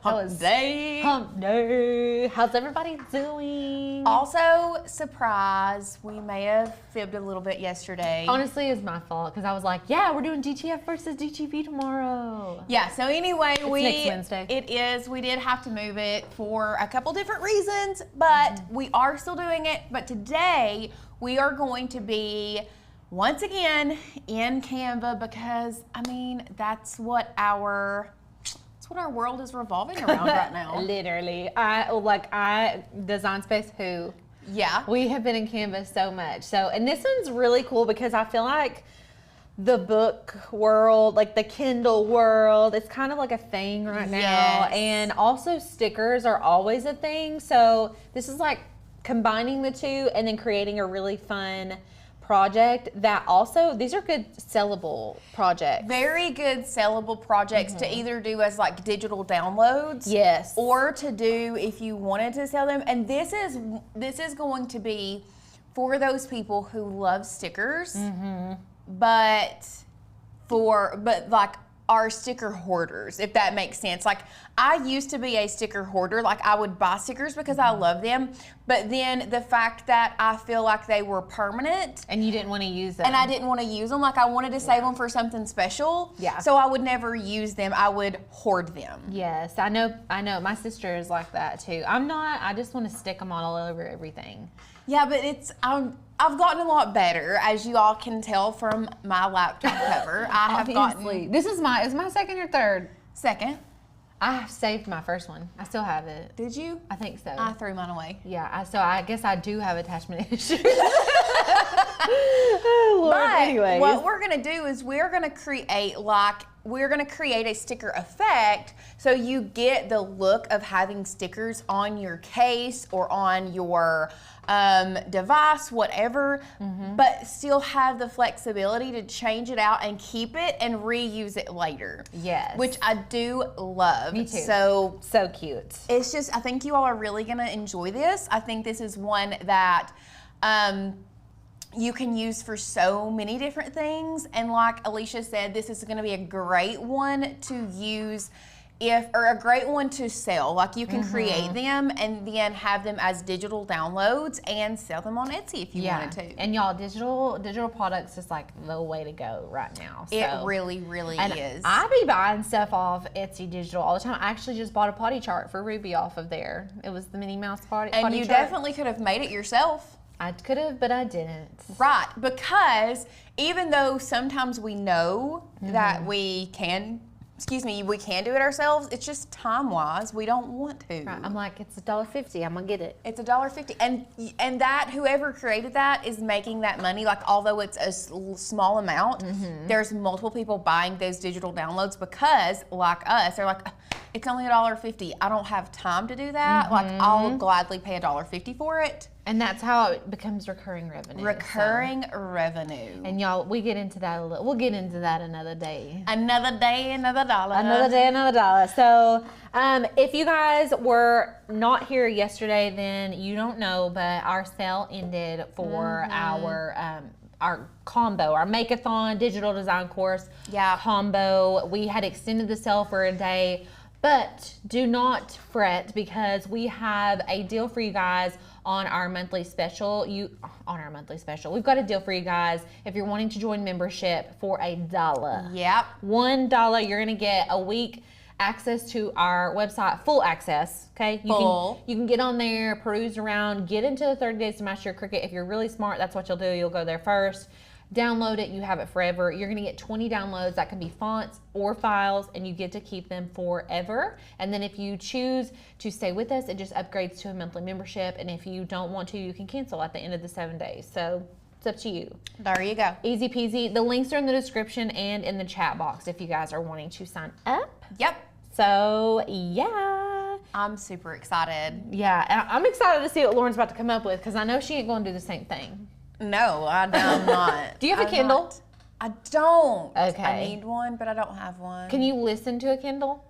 Hump day. Hump day. How's everybody doing? Also, surprise, we may have fibbed a little bit yesterday. Honestly, it's my fault because I was like, yeah, we're doing DTF versus DTV tomorrow. Yeah, so anyway, It's next Wednesday. It is. We did have to move it for a couple different reasons, but we are still doing it. But today, we are going to be once again in Canva because, I mean, that's what our world is revolving around right now. Literally. I Design Space Who. Yeah. We have been in Canva so much. And this one's really cool because I feel like the book world, like the Kindle world, it's kind of like a thing right now. Yes. And also stickers are always a thing. So this is like combining the two and then creating a really fun project that also, these are good sellable projects. Very good sellable projects to either do as like digital downloads. Yes. Or to do if you wanted to sell them. And this is going to be for those people who love stickers, but like are sticker hoarders, if that makes sense. Like I used to be a sticker hoarder. Like I would buy stickers because I love them, but then the fact that I feel like they were permanent And you didn't want to use them. and I didn't want to use them, like I wanted to save them for something special. Yeah. So I would never use them. I would hoard them. Yes, I know. My sister is like that too. I'm not. I just want to stick them all over everything. Yeah, but I've gotten a lot better, as you all can tell from my laptop cover. I have gotten This is my second or third. second. I saved my first one. I still have it. Did you? I think so. I threw mine away. Yeah. So I guess I do have attachment issues. Oh, Lord. But Anyways. what we're gonna do is we're gonna create a sticker effect so you get the look of having stickers on your case or on your device, whatever, but still have the flexibility to change it out and keep it and reuse it later. Yes. Which I do love. Me too. So cute. it's just, I think you all are really gonna enjoy this. I think this is one that you can use for so many different things. And like Alicia said, this is gonna be a great one to use or a great one to sell. Like you can create them and then have them as digital downloads and sell them on Etsy if you wanted to. And y'all, digital products is like the way to go right now. It So. really, really And is. I be buying stuff off Etsy Digital all the time. I actually just bought a potty chart for Ruby off of there. It was the Minnie Mouse potty and you chart. definitely could have made it yourself. I could have, but I didn't. Right, because even though sometimes we know that we can do it ourselves, it's just time-wise, we don't want to. Right. I'm like, it's $1.50. I'm gonna get it. It's $1.50, and that whoever created that is making that money. Like although it's a small amount, there's multiple people buying those digital downloads because, like us, they're like, it's only $1.50. I don't have time to do that. Like I'll gladly pay $1.50 for it. And that's how it becomes recurring revenue. Recurring revenue. And y'all, we get into that a little. We'll get into that another day. Another day, another dollar. Another day, another dollar. So, if you guys were not here yesterday, then you don't know, but our sale ended for our combo, our Make-a-thon digital design course combo. We had extended the sale for a day, but do not fret because we have a deal for you guys on our monthly special. We've got a deal for you guys if you're wanting to join membership for $1. Yep. $1, you're gonna get a week access to our website, full access, okay? You can get on there, peruse around, get into the 30 days to master your Cricut. If you're really smart, that's what you'll do. You'll go there first, download it, you have it forever. You're gonna get 20 downloads. That can be fonts or files, and you get to keep them forever. And then if you choose to stay with us, it just upgrades to a monthly membership. And if you don't want to, you can cancel at the end of the 7 days. So it's up to you. There you go. Easy peasy. The links are in the description and in the chat box if you guys are wanting to sign up. Yep. So yeah. I'm super excited. Yeah, and I'm excited to see what Lauren's about to come up with because I know she ain't gonna do the same thing. No, I'm not. Do you have a Kindle? I don't. Okay. I need one, but I don't have one. Can you listen to a Kindle?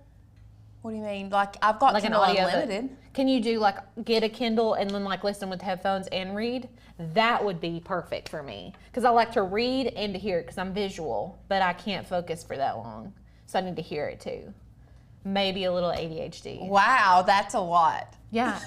What do you mean? Like I've got Like Kindle an audio Unlimited. Can you do like get a Kindle and then like listen with headphones and read? That would be perfect for me because I like to read and to hear it because I'm visual, but I can't focus for that long, so I need to hear it too. maybe a little ADHD. Wow, that's a lot. Yeah.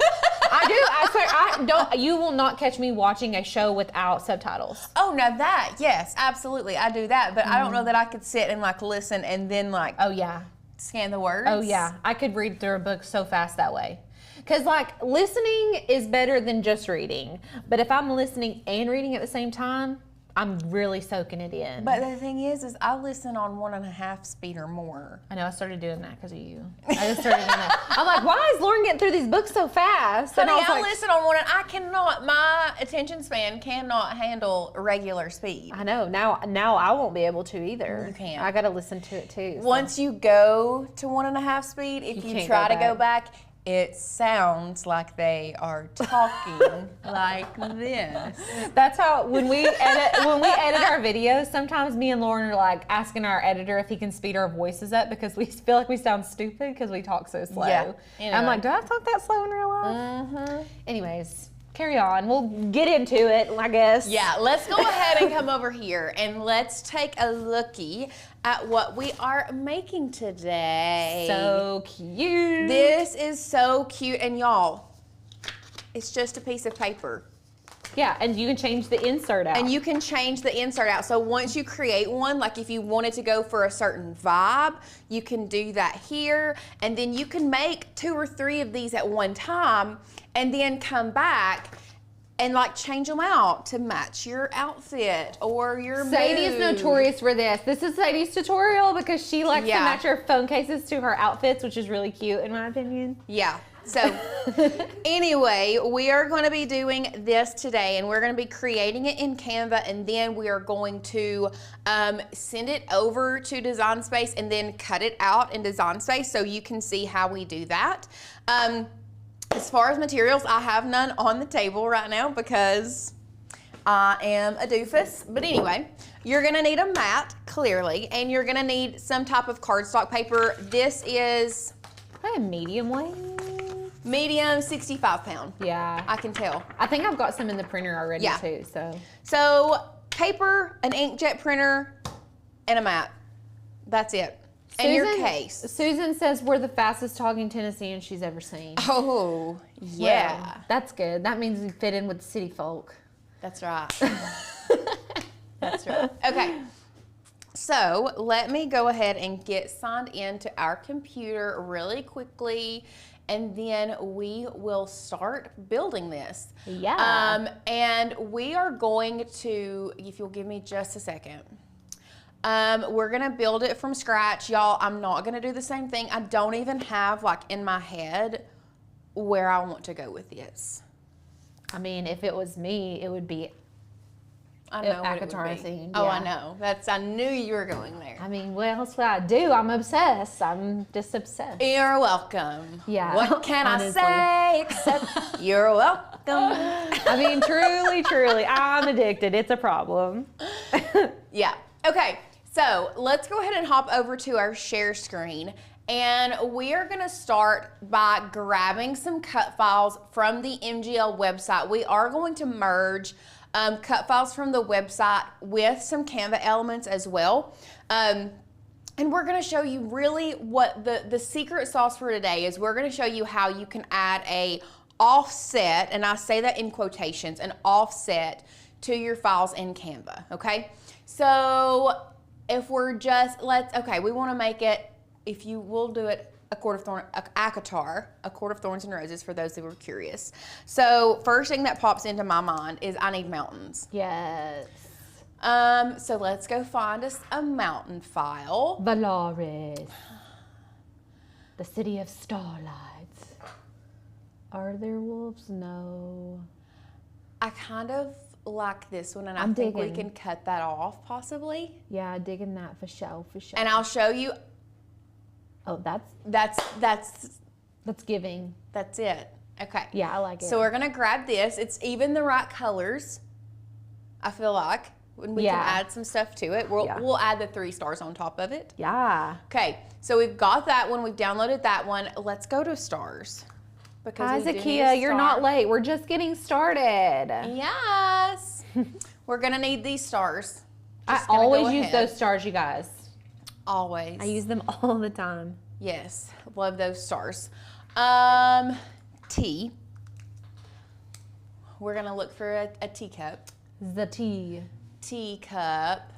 I do. I swear, you will not catch me watching a show without subtitles. Oh, now that, yes, absolutely. I do that, but I don't know that I could sit and like listen and then like Oh, yeah. scan the words. Oh, yeah. I could read through a book so fast that way. Because, like, listening is better than just reading. But if I'm listening and reading at the same time, I'm really soaking it in. But the thing is I listen on 1.5 speed or more. I know, I started doing that because of you. I just started doing that. I'm like, why is Lauren getting through these books so fast? Honey, I listen on one, and I cannot, my attention span cannot handle regular speed. I know, now I won't be able to either. You can't. I got to listen to it too. So. Once you go to 1.5 speed, if you can't try go to go back, it sounds like they are talking like this. That's how when we edit our videos, sometimes me and Lauren are like asking our editor if he can speed our voices up because we feel like we sound stupid because we talk so slow. Yeah. And I'm like, do I talk that slow in real life? Mm-hmm. Anyways, carry on. We'll get into it, I guess. Yeah, let's go ahead and come over here and let's take a lookie at what we are making today. So cute. This is so cute, and y'all, it's just a piece of paper. Yeah, and you can change the insert out. And you can change the insert out. So once you create one, like if you wanted to go for a certain vibe, you can do that here. And then you can make 2 or 3 of these at one time and then come back and like change them out to match your outfit or your Sadie is notorious for this. This is Sadie's tutorial because she likes to match her phone cases to her outfits, which is really cute in my opinion. Yeah. So anyway, we are going to be doing this today, and we're going to be creating it in Canva, and then we are going to send it over to Design Space and then cut it out in Design Space so you can see how we do that. As far as materials, I have none on the table right now because I am a doofus. But anyway, you're gonna need a mat, clearly, and you're gonna need some type of cardstock paper. This is probably a medium weight. Medium, 65 pound. Yeah. I can tell. I think I've got some in the printer already too, so. So paper, an inkjet printer, and a mat. That's it. And your case. Susan says we're the fastest talking Tennesseans she's ever seen. Oh, yeah. Well, that's good. That means we fit in with the city folk. That's right. That's right. Okay. So let me go ahead and get signed into our computer really quickly, and then we will start building this. Yeah. And we are going to, if you'll give me just a second. We're gonna build it from scratch. Y'all, I'm not gonna do the same thing. I don't even have like in my head where I want to go with this. I mean, if it was me, it would be Akatar theme. Oh, yeah. I know. I knew you were going there. I mean, what else would I do? I'm obsessed. I'm just obsessed. You're welcome. Yeah. What can I say except you're welcome? I mean, truly, I'm addicted. It's a problem. Yeah. Okay. So let's go ahead and hop over to our share screen. And we are going to start by grabbing some cut files from the MGL website. We are going to merge cut files from the website with some Canva elements as well. And we're going to show you really what the secret sauce for today is. We're going to show you how you can add a offset, and I say that in quotations, an offset to your files in Canva, okay? So if we're just, we want to make it, if you will do it, Akatar, a Court of Thorns and Roses, for those who were curious. So first thing that pops into my mind is I need mountains. Yes. So let's go find us a mountain file. Valaris, the city of starlights. Are there wolves? No. I kind of like this one, and I I'm think we digging. can cut that off possibly. Yeah, digging that for sure. And I'll show you. Oh, That's giving. That's it. Okay. Yeah, I like it. So we're gonna grab this. It's even the right colors, I feel like. When we can add some stuff to it. We'll add the 3 stars on top of it. Yeah. Okay, so we've got that one. We've downloaded that one. Let's go to stars. Hi, Zakia, you're not late. We're just getting started. Yes. We're gonna need these stars. I always use those stars, you guys. Always. I use them all the time. Yes, love those stars. Tea. We're gonna look for a teacup. The tea. Teacup.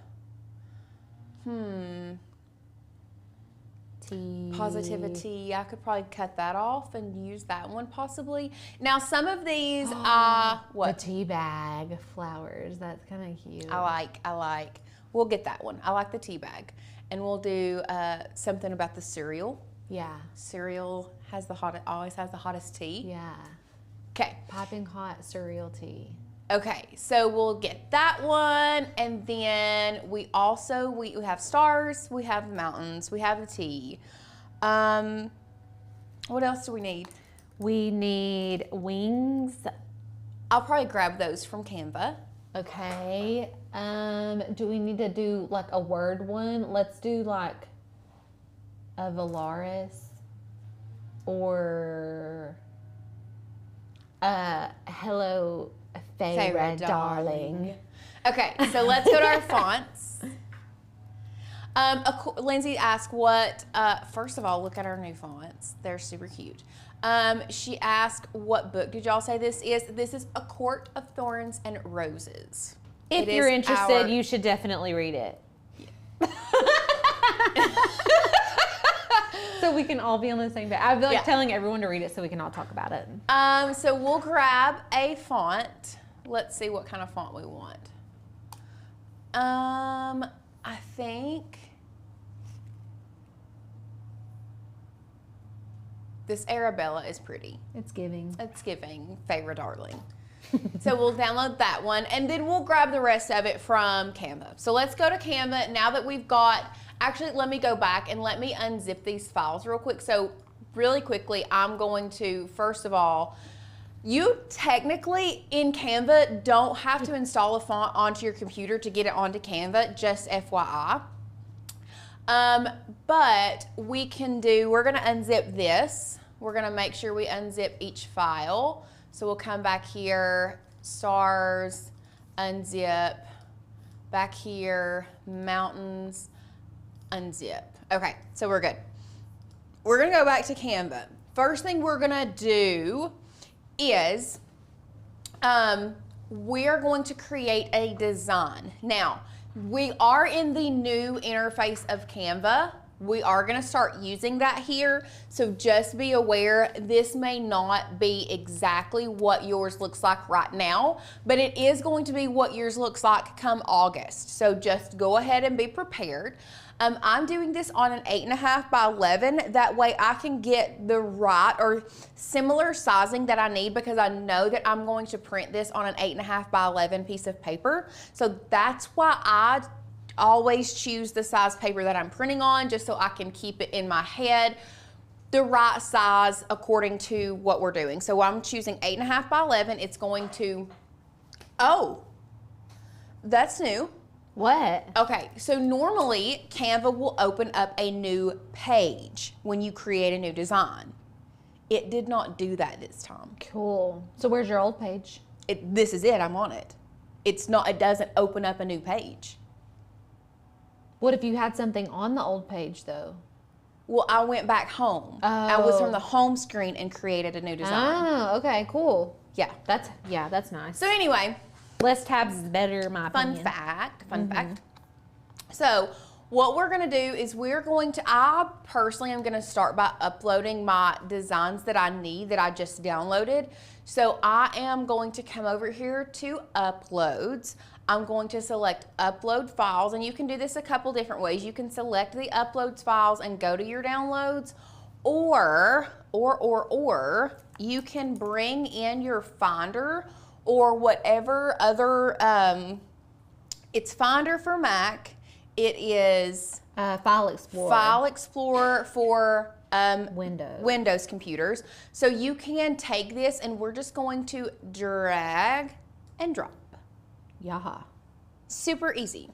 Tea. Positivity. I could probably cut that off and use that one possibly. Now some of these what? The tea bag flowers. That's kind of cute. I like. We'll get that one. I like the tea bag. And we'll do something about the cereal. Yeah. Cereal always has the hottest tea. Yeah. Okay. Piping hot cereal tea. Okay, so we'll get that one, and then we have stars, we have mountains, we have the tea. What else do we need? We need wings. I'll probably grab those from Canva. Okay. Do we need to do like a word one? Let's do like a Valaris or hello Feyre darling. Okay, so let's go to our fonts. Lindsay asked what, first of all, look at our new fonts. They're super cute. She asked, what book did y'all say this is? This is A Court of Thorns and Roses. If you're interested, you should definitely read it. So we can all be on the same page. I feel like telling everyone to read it so we can all talk about it. So we'll grab a font. Let's see what kind of font we want. I think this Arabella is pretty. It's giving. It's giving Feyre darling. So we'll download that one, and then we'll grab the rest of it from Canva. So let's go to Canva now that we've got, actually let me go back and let me unzip these files real quick. So really quickly, I'm going to, first of all, you technically in Canva don't have to install a font onto your computer to get it onto Canva, just FYI. But we're gonna unzip this. We're gonna make sure we unzip each file. So we'll come back here, stars, unzip, back here, mountains, unzip. Okay, so we're good. We're gonna go back to Canva. First thing we're gonna do is we're going to create a design. Now, we are in the new interface of Canva. We are gonna start using that here, so just be aware this may not be exactly what yours looks like right now, but it is going to be what yours looks like come August. So just go ahead and be prepared. I'm doing this on an 8.5 by 11. That way I can get the right or similar sizing that I need, because I know that I'm going to print this on an 8.5 by 11 piece of paper. So that's why I always choose the size paper that I'm printing on, just so I can keep it in my head the right size according to what we're doing. So I'm choosing 8.5 by 11. It's going to, oh, that's new. What? Okay, so normally Canva will open up a new page when you create a new design. It did not do that this time. Cool. So where's your old page? This is it, I'm on it. It doesn't open up a new page. What if you had something on the old page though? Well, I went back home. I was from the home screen and created a new design. Oh, okay, cool. Yeah. That's nice. So anyway, less tabs is better, my fun opinion. fact. So what we're gonna do is I personally am gonna start by uploading my designs that I need, that I just downloaded. So I am going to come over here to uploads. I'm going to select upload files, and you can do this a couple different ways. You can select the uploads files and go to your downloads, or you can bring in your Finder or whatever other, it's Finder for Mac. It is File Explorer. File Explorer for Windows computers. So you can take this, and we're just going to drag and drop. Yaha. Super easy.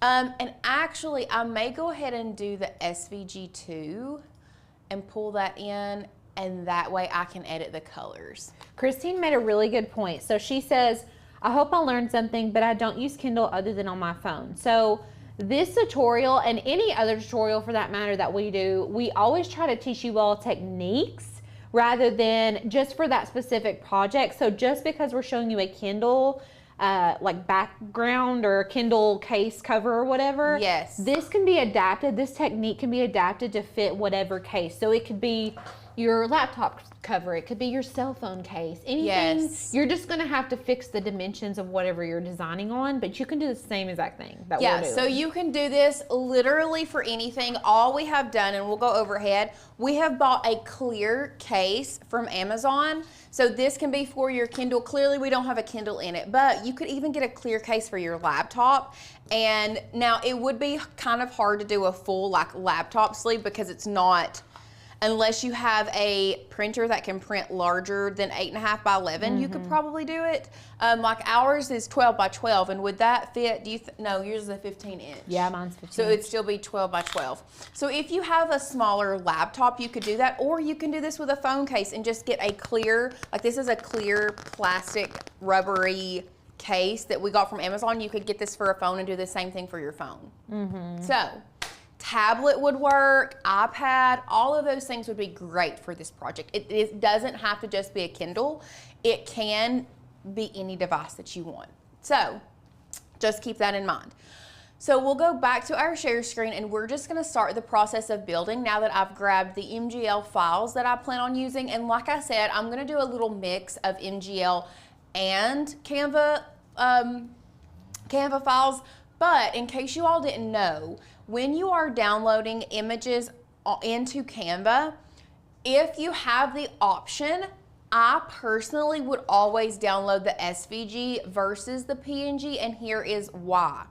And actually, I may go ahead and do the SVG2 and pull that in, and that way I can edit the colors. Christine made a really good point. So she says, I hope I learned something, but I don't use Kindle other than on my phone. So This tutorial and any other tutorial for that matter that we do, we always try to teach you all techniques rather than just for that specific project. So just because we're showing you a Kindle like background or Kindle case cover or whatever, yes, this can be adapted. This technique can be adapted to fit whatever case. So it could be your laptop cover, it could be your cell phone case, anything. Yes. You're just gonna have to fix the dimensions of whatever you're designing on, but you can do the same exact thing that we're doing. So you can do this literally for anything. All we have done, and we'll go overhead, we have bought a clear case from Amazon. So this can be for your Kindle. Clearly we don't have a Kindle in it, but you could even get a clear case for your laptop. And now it would be kind of hard to do a full like laptop sleeve because it's not, unless you have a printer that can print larger than 8.5 by 11, you could probably do it. Like ours is 12 by 12, and would that fit? Do you no, yours is a 15 inch. Yeah, mine's 15. So it'd still be 12 by 12. So if you have a smaller laptop, you could do that, or you can do this with a phone case and just get a clear, like this is a clear plastic rubbery case that we got from Amazon. You could get this for a phone and do the same thing for your phone. So tablet would work, iPad, all of those things would be great for this project. It doesn't have to just be a Kindle. It can be any device that you want. So just keep that in mind. So we'll go back to our share screen and we're just gonna start the process of building now that I've grabbed the MGL files that I plan on using. And like I said, I'm gonna do a little mix of MGL and Canva files. But in case you all didn't know, when you are downloading images into Canva, if you have the option, I personally would always download the SVG versus the PNG, and here is why.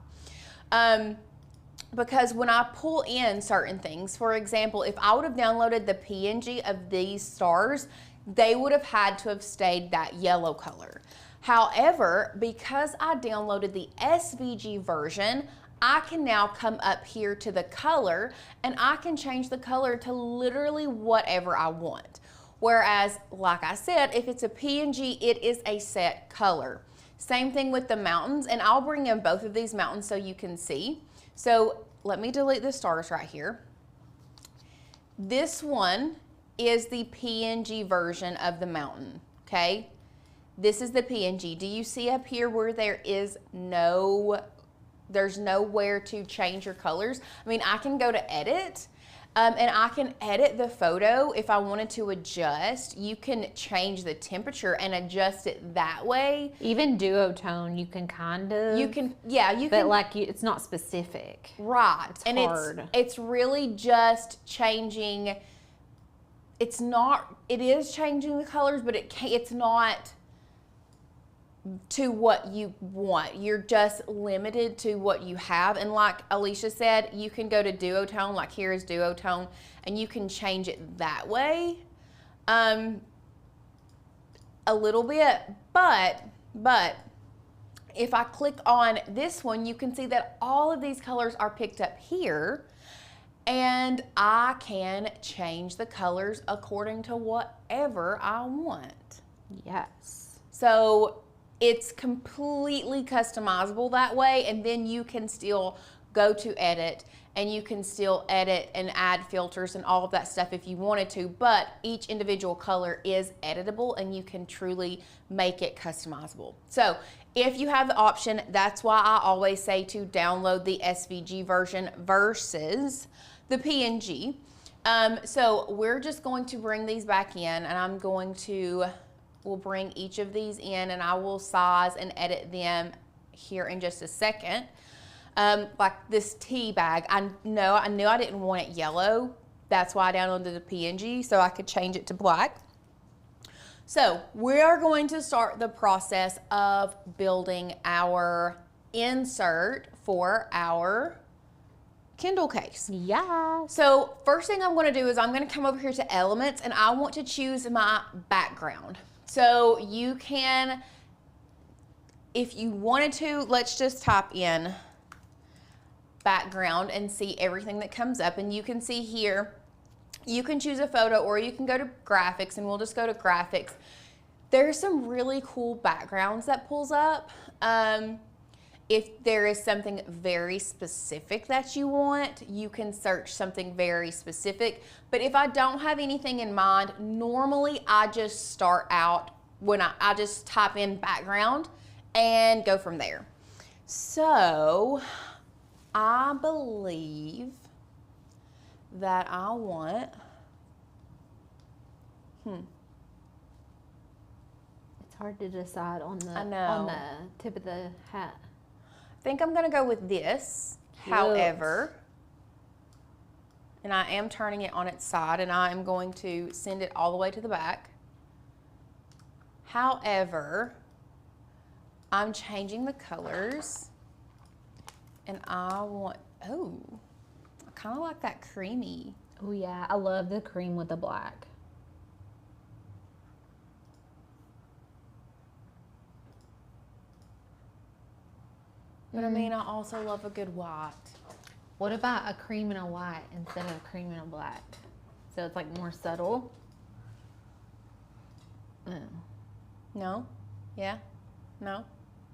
Because when I pull in certain things, for example, if I would have downloaded the PNG of these stars, they would have had to have stayed that yellow color. However, because I downloaded the SVG version, I can now come up here to the color and I can change the color to literally whatever I want. Whereas, like I said, if it's a PNG, it is a set color. Same thing with the mountains, and I'll bring in both of these mountains so you can see. So let me delete the stars right here. This one is the PNG version of the mountain, okay? This is the PNG. Do you see up here where there's nowhere to change your colors? I mean, I can go to edit and I can edit the photo if I wanted to adjust. You can change the temperature and adjust it that way. Even duotone, you can kind of. You can, yeah, you but can. But like, it's not specific. Right. It's hard. It's really just changing. It is changing the colors, but it's not to what you want. You're just limited to what you have. And like Alicia said, you can go to duotone, like here is duotone, and you can change it that way a little bit. But if I click on this one, you can see that all of these colors are picked up here, and I can change the colors according to whatever I want. Yes. So it's completely customizable that way, and then you can still go to edit and you can still edit and add filters and all of that stuff if you wanted to, but each individual color is editable and you can truly make it customizable. So if you have the option, that's why I always say to download the SVG version versus the PNG. So we're just going to bring these back in, and we'll bring each of these in, and I will size and edit them here in just a second. Like this tea bag, I knew I didn't want it yellow. That's why I downloaded the PNG, so I could change it to black. So we are going to start the process of building our insert for our Kindle case. Yeah. So first thing I'm going to do is I'm going to come over here to elements, and I want to choose my background. So you can, if you wanted to, let's just type in background and see everything that comes up. And you can see here, you can choose a photo or you can go to graphics, and we'll just go to graphics. There's some really cool backgrounds that pulls up. If there is something very specific that you want, you can search something very specific. But if I don't have anything in mind, normally I just start out when I just type in background and go from there. So I believe that I want, It's hard to decide on the I know. on the tip of the hat. I think I'm gonna go with this. Cute. However, and I am turning it on its side and I am going to send it all the way to the back. However, I'm changing the colors and I want, oh, I kind of like that creamy. Oh yeah, I love the cream with the black. But I mean, I also love a good white. What about a cream and a white instead of a cream and a black? So it's like more subtle. No? Yeah? No?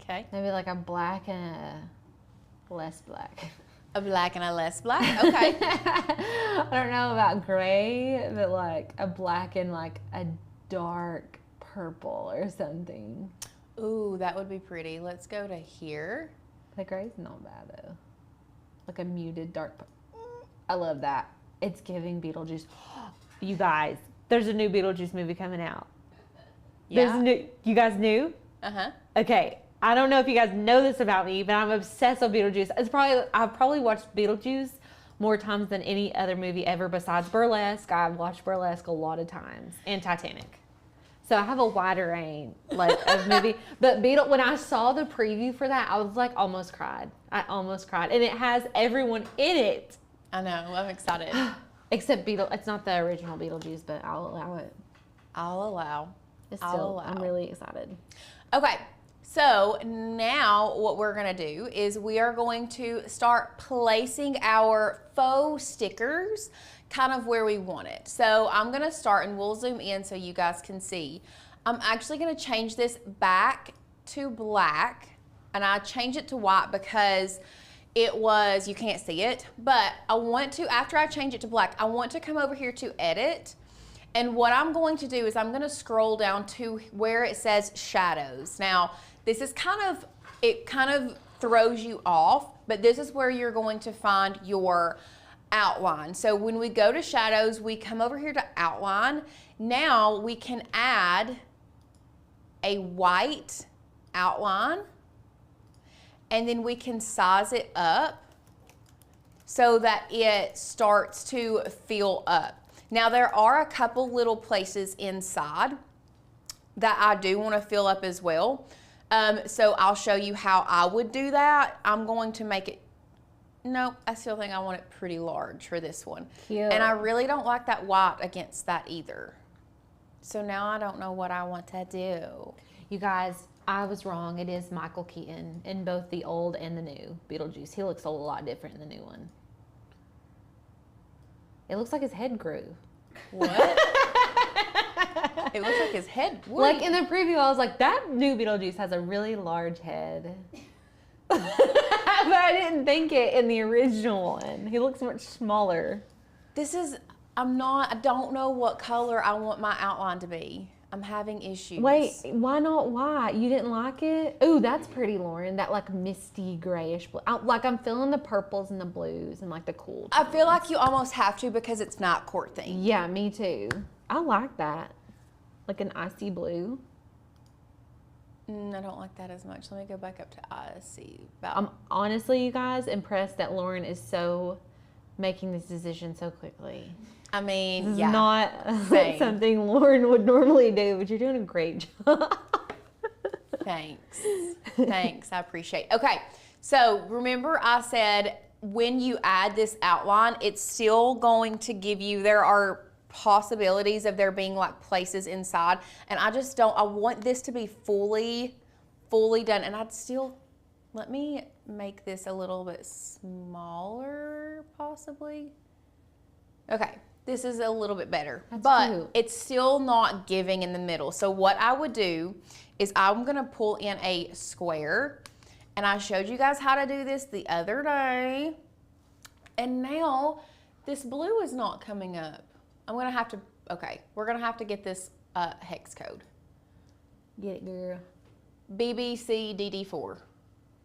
Okay. Maybe like a black and a less black. A black and a less black? Okay. I don't know about gray, but like a black and like a dark purple or something. Ooh, that would be pretty. Let's go to here. The gray's not bad though. Like a muted dark. I love that. It's giving Beetlejuice. You guys, there's a new Beetlejuice movie coming out. Yeah. There's a new. You guys knew? Uh-huh. Okay. I don't know if you guys know this about me, but I'm obsessed with Beetlejuice. I've probably watched Beetlejuice more times than any other movie ever besides Burlesque. I've watched Burlesque a lot of times, and Titanic. So I have a wider range like of movie. But when I saw the preview for that, I was like almost cried. I almost cried. And it has everyone in it. I know. I'm excited. Except it's not the original Beetlejuice, but I'll allow it. I'll allow. I'm really excited. Okay. So now what we're going to do is we are going to start placing our faux stickers kind of where we want it. So I'm going to start and we'll zoom in so you guys can see. I'm actually going to change this back to black and I changed it to white because it was, you can't see it, but I want to, after I change it to black, I want to come over here to edit. And what I'm going to do is I'm going to scroll down to where it says shadows. Now, this is it kind of throws you off, but this is where you're going to find your outline. So when we go to shadows, we come over here to outline. Now we can add a white outline and then we can size it up so that it starts to fill up. Now there are a couple little places inside that I do want to fill up as well. So I'll show you how I would do that. I'm going to make it, no, I still think I want it pretty large for this one. Cute. And I really don't like that white against that either. So now I don't know what I want to do. You guys, I was wrong. It is Michael Keaton in both the old and the new Beetlejuice. He looks a lot different in the new one. It looks like his head grew. What? It looks like his head. Like in the preview, I was like, that new Beetlejuice has a really large head. But I didn't think it in the original one. He looks much smaller. I don't know what color I want my outline to be. I'm having issues. Wait, why not white? You didn't like it? Ooh, that's pretty, Lauren. That like misty grayish blue. I'm feeling the purples and the blues and like the cool tones. I feel like you almost have to because it's night court theme. Yeah, me too. I like that. Like an icy blue. I don't like that as much. Let me go back up to icy. I'm honestly, you guys, impressed that Lauren is so making this decision so quickly. I mean, This is yeah. not Same. something Lauren would normally do, but you're doing a great job. Thanks. Thanks. I appreciate it. Okay. So remember I said when you add this outline, it's still going to give you, there are possibilities of there being like places inside. And I want this to be fully done. And let me make this a little bit smaller possibly. Okay. This is a little bit better, but cute. It's still not giving in the middle. So what I would do is I'm gonna pull in a square And I showed you guys how to do this the other day. And now this blue is not coming up. I'm gonna have to, okay, we're gonna have to get this hex code. Get it, girl. BBCDD4.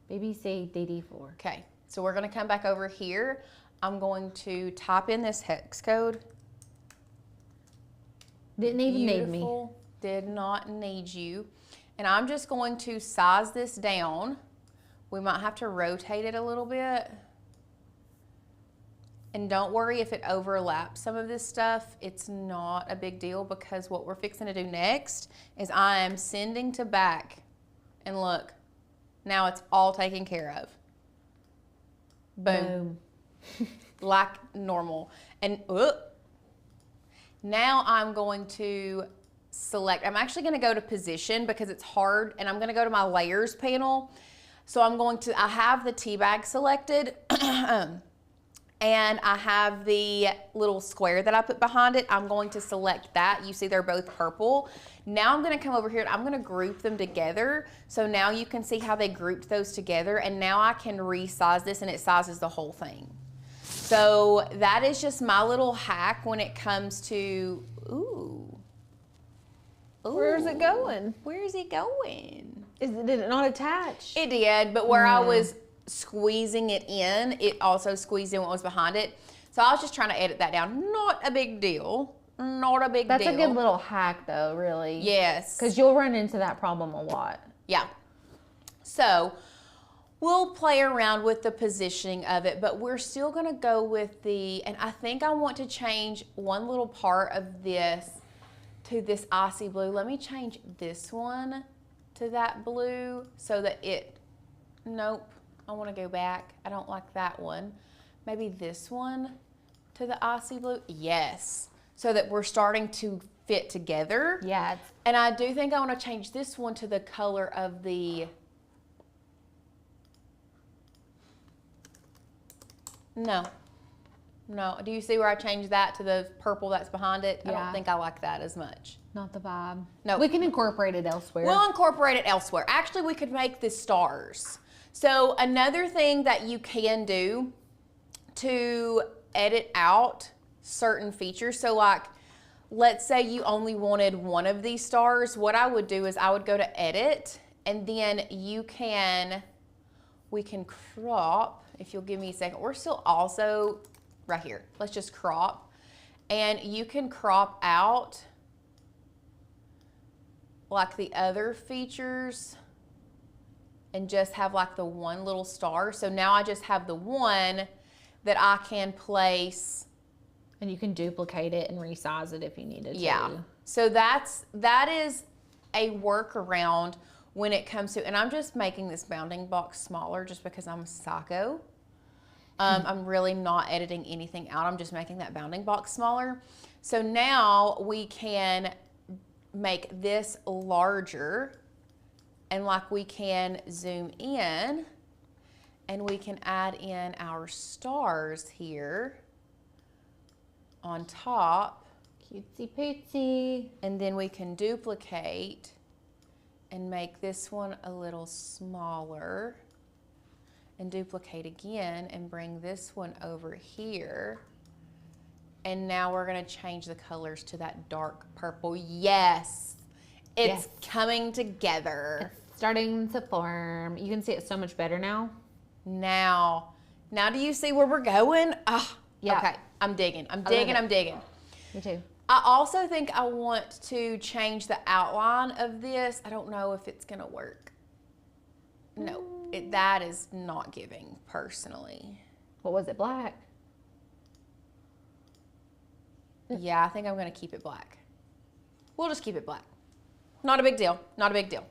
BBCDD4. Okay, so we're gonna come back over here. I'm going to type in this hex code. Didn't even need me. Beautiful. Did not need you. And I'm just going to size this down. We might have to rotate it a little bit. And don't worry if it overlaps some of this stuff. It's not a big deal because what we're fixing to do next is I am sending to back. And look, now it's all taken care of. Boom. Like normal. And now I'm going to select, I'm actually gonna go to position because it's hard, and I'm gonna go to my layers panel. So I'm going to, I have the tea bag selected. And I have the little square that I put behind it. I'm going to select that. You see they're both purple. Now I'm gonna come over here and I'm gonna group them together. So now you can see how they grouped those together, and now I can resize this and it sizes the whole thing. So that is just my little hack when it comes to, ooh. Where's it going? Where is it going? Did it not attach? It did, but where I was squeezing it in, it also squeezed in what was behind it. So I was just trying to edit that down. Not a big deal. Not a big deal. That's a good little hack though, really. Yes. Because you'll run into that problem a lot. Yeah. So we'll play around with the positioning of it, but we're still gonna go with the, and I think I want to change one little part of this to this icy blue. Let me change this one to that blue so that it, nope. I want to go back. I don't like that one. Maybe this one to the icy blue. Yes. So that we're starting to fit together. Yeah. And I do think I want to change this one to the color of the, no. Do you see where I changed that to the purple that's behind it? Yeah. I don't think I like that as much. Not the vibe. No. We can incorporate it elsewhere. We'll incorporate it elsewhere. Actually, we could make the stars. So another thing that you can do to edit out certain features, so like, let's say you only wanted one of these stars, what I would do is I would go to edit, and then we can crop, if you'll give me a second. We're still also right here. Let's just crop. And you can crop out like the other features and just have like the one little star. So now I just have the one that I can place. And you can duplicate it and resize it if you needed to. Yeah. So that is a workaround when it comes to, and I'm just making this bounding box smaller just because I'm a psycho. I'm really not editing anything out. I'm just making that bounding box smaller. So now we can make this larger, and like we can zoom in and we can add in our stars here on top. Cutesy pootsy. And then we can duplicate and make this one a little smaller and duplicate again and bring this one over here. And now we're gonna change the colors to that dark purple. Yes, it's coming together. It's starting to form. You can see it so much better now. Now do you see where we're going? Ah, yeah. Okay, I'm digging. Me too. I also think I want to change the outline of this. I don't know if it's gonna work. No, that is not giving personally. What was it, black? Yeah, I think I'm gonna keep it black. We'll just keep it black. Not a big deal, not a big deal.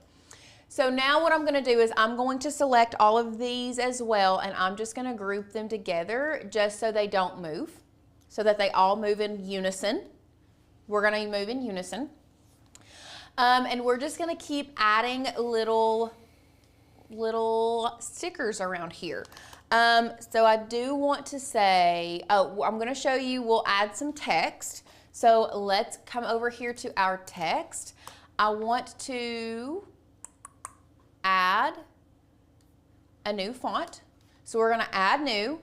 So now what I'm gonna do is I'm going to select all of these as well, and I'm just gonna group them together just so they don't move, so that they all move in unison. We're gonna move in unison. And we're just gonna keep adding little stickers around here. So I do want to say, I'm gonna show you, we'll add some text. So let's come over here to our text. I want to add a new font. So we're gonna add new,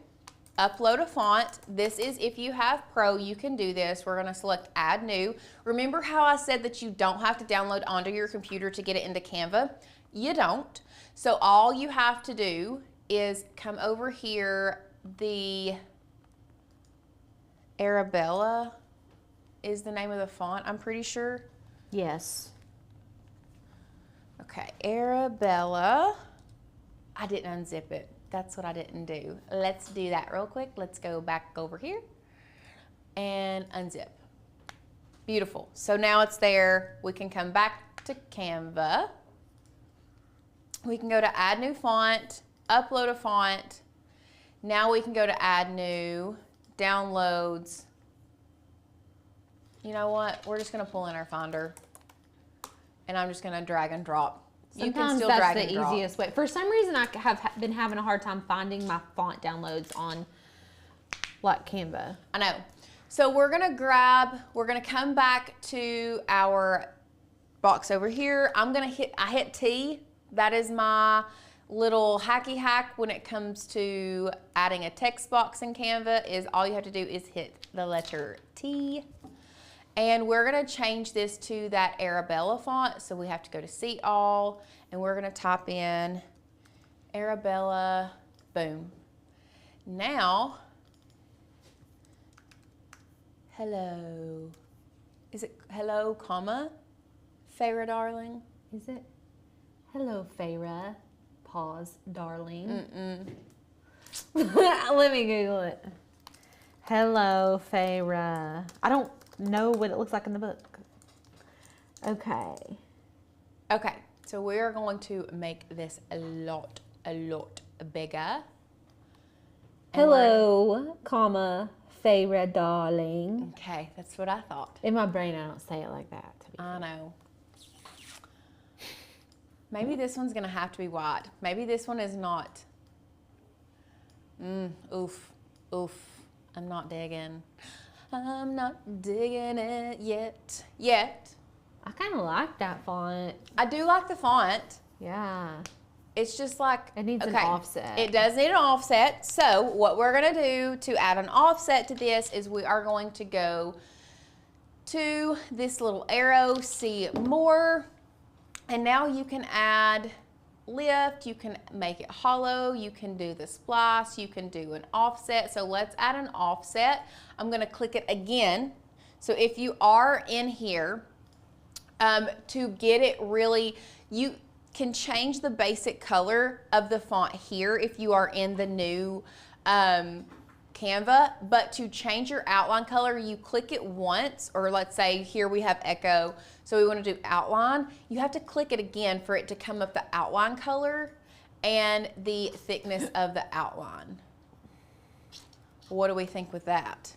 upload a font. This is if you have Pro, you can do this. We're gonna select add new. Remember how I said that you don't have to download onto your computer to get it into Canva? You don't. So all you have to do is come over here. The Arabella is the name of the font, I'm pretty sure. Yes. Okay, Arabella. I didn't unzip it. That's what I didn't do. Let's do that real quick. Let's go back over here and unzip. Beautiful. So now it's there. We can come back to Canva. We can go to add new font, upload a font. Now we can go to add new, downloads. You know what? We're just gonna pull in our Finder and I'm just gonna drag and drop. Sometimes you can still that's drag the and drop. easiest way. For some reason, I have been having a hard time finding my font downloads on like Canva. I know. So we're gonna come back to our box over here. I hit T. That is my little hacky hack when it comes to adding a text box in Canva, is all you have to do is hit the letter T. And we're gonna change this to that Arabella font. So we have to go to See All, and we're gonna type in Arabella, boom. Now, hello. Is it hello, comma, Farah darling? Is it? Hello, Farah. Pause, darling. Let me Google it. Hello, Farah. I don't know what it looks like in the book. Okay. Okay, so we are going to make this a lot bigger. Hello, comma, Farah, darling. Okay, that's what I thought. In my brain, I don't say it like that. I know. Maybe this one's gonna have to be white. Maybe this one is not. Oof. I'm not digging. I'm not digging it yet. I kind of like that font. I do like the font. Yeah. It's just like, It needs an offset. It does need an offset. So what we're gonna do to add an offset to this is we are going to go to this little arrow, see more, and now you can add lift, you can make it hollow, you can do the splice, you can do an offset. So let's add an offset. I'm gonna click it again. So if you are in here, to get it really, you can change the basic color of the font here if you are in the new Canva, but to change your outline color, you click it once, or let's say here we have Echo, so we want to do outline. You have to click it again for it to come up the outline color and the thickness of the outline. What do we think with that?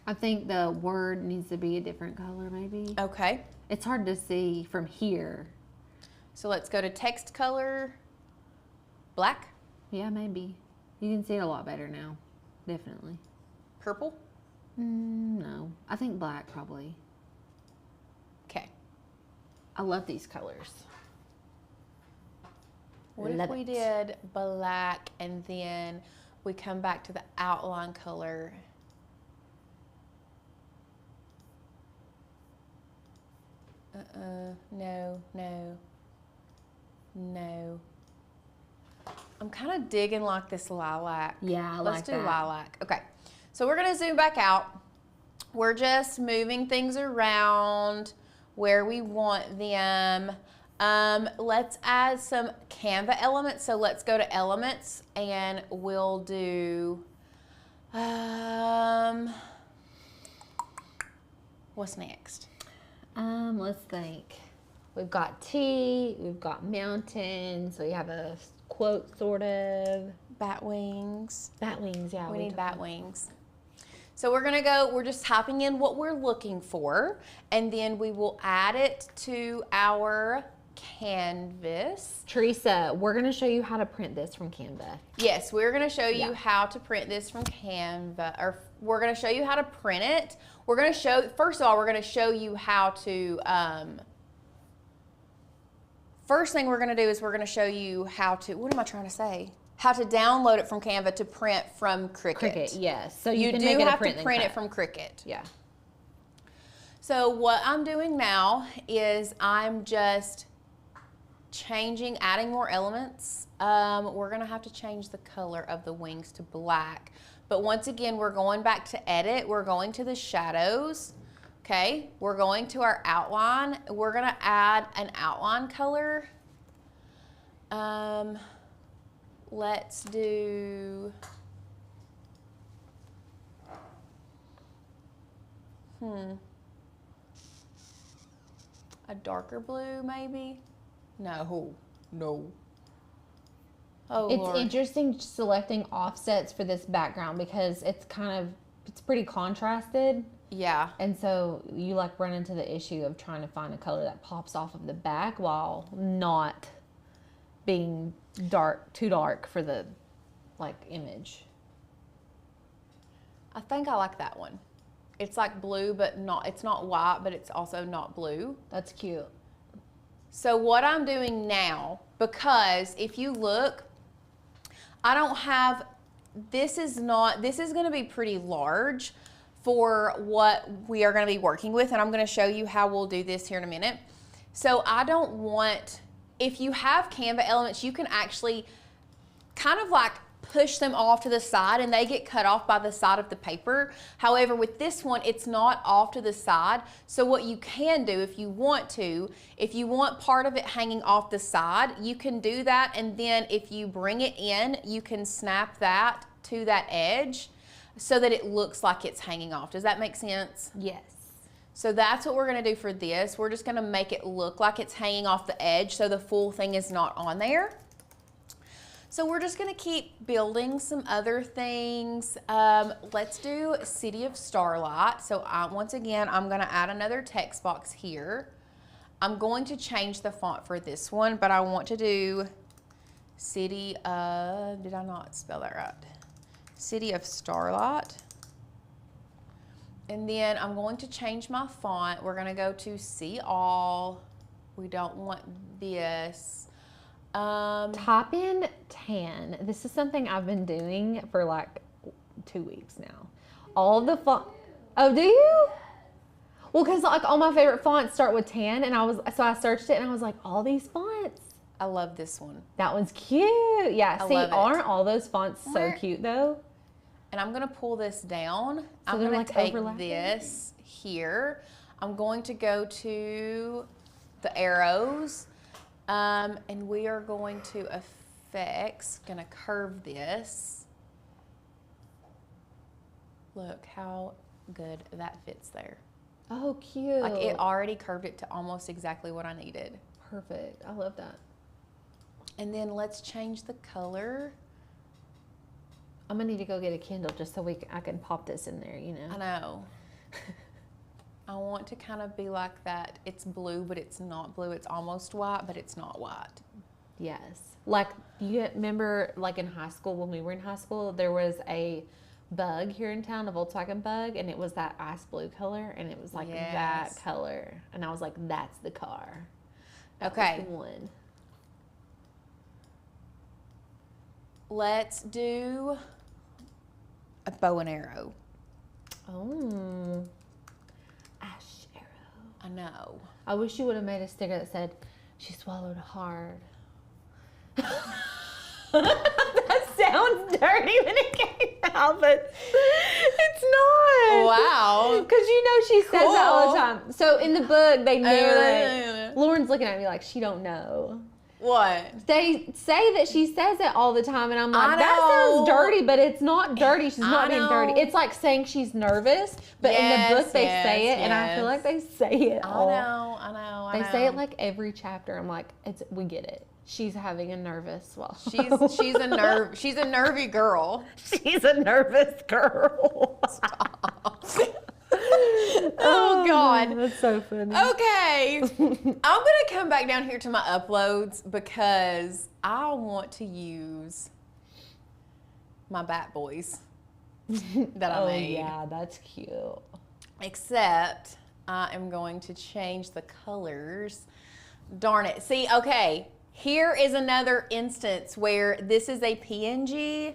I think the word needs to be a different color, maybe. Okay. It's hard to see from here. So let's go to text color, black, Yeah, maybe. You can see it a lot better now. Definitely. purple. No. I think black, probably. Okay. I love these colors. What if we did black and then we come back to the outline color? No. I'm kind of digging like this lilac. Yeah, Let's do lilac. Okay. So we're going to zoom back out. We're just moving things around where we want them. Let's add some Canva elements. So let's go to elements and we'll do, what's next? Let's think. We've got tea, we've got mountains, we have a quote sort of. Bat wings. Bat wings, yeah. We need bat wings. So we're just typing in what we're looking for, and then we will add it to our canvas. Teresa, we're gonna show you how to print this from Canva. Yes, we're gonna show you how to print this from Canva, or we're gonna show you how to print it. First of all, we're gonna show you how to first thing we're going to do is we're going to show you how to, what am I trying to say? How to download it from Canva to print from Cricut. Cricut, yes. So you can do make it have print to print cut. it from Cricut. Yeah. So what I'm doing now is I'm just changing, adding more elements. We're going to have to change the color of the wings to black. But once again, we're going back to edit. We're going to the shadows. Okay, we're going to our outline. We're going to add an outline color. Let's do, a darker blue maybe? No. Oh, It's Lord. interesting selecting offsets for this background because it's pretty contrasted. Yeah. And so you like run into the issue of trying to find a color that pops off of the back while not being too dark for the image. I think I like that one. It's like blue, but it's not white, but it's also not blue. That's cute. So what I'm doing now, because if you look, I don't have, this is going to be pretty large for what we are going to be working with, and I'm going to show you how we'll do this here in a minute. So I don't want, if you have Canva elements, you can actually kind of like push them off to the side and they get cut off by the side of the paper. However, with this one, it's not off to the side. So what you can do if you want part of it hanging off the side, you can do that. And then if you bring it in, you can snap that to that edge so that it looks like it's hanging off. Does that make sense? Yes. So that's what we're gonna do for this. We're just gonna make it look like it's hanging off the edge so the full thing is not on there. So we're just gonna keep building some other things. Let's do City of Starlight. So once again, I'm gonna add another text box here. I'm going to change the font for this one, but I want to do City of, did I not spell that right? City of Starlight. And then I'm going to change my font. We're gonna go to See All. We don't want this. Type in tan. This is something I've been doing for like 2 weeks now. All the font. Oh, do you? Well, because like all my favorite fonts start with tan, and so I searched it and I was like, all these fonts. I love this one. That one's cute. Yeah. See, love it. aren't all those fonts so cute though? And I'm gonna pull this down. So I'm they're, gonna like, take overlapping? this here. I'm going to go to the arrows. And we are going to effects, gonna curve this. Look how good that fits there. Oh, cute. Like it already curved it to almost exactly what I needed. Perfect. I love that. And then let's change the color. I'm gonna need to go get a Kindle just so I can pop this in there, you know. I know. I want to kind of be like that. It's blue, but it's not blue. It's almost white, but it's not white. Yes. Like, you remember, like in high school, when we were in high school, there was a bug here in town, a Volkswagen bug, and it was that ice blue color, and it was like that color. And I was like, that's the car. That was the one. Let's do a bow and arrow. Oh. Ash arrow. I know. I wish you would have made a sticker that said, she swallowed hard. That sounds dirty when it came out, but it's not. Wow. Because you know she says that all the time. So in the book, they narrate. Cool. Lauren's looking at me like she don't know. What? They say that she says it all the time, and I'm like, I that know. sounds dirty, but it's not dirty. She's not I being know. dirty. It's like saying she's nervous, but in the book they say it, and I feel like they say it all. I know. They say it like every chapter. I'm like, we get it. She's having a nervous swallow. She's a nervy girl. She's a nervous girl. Oh God. That's so funny. Okay. I'm gonna come back down here to my uploads because I want to use my Bat Boys that I made. Oh yeah, that's cute. Except I am going to change the colors Darn it. See, okay. Here is another instance where this is a PNG,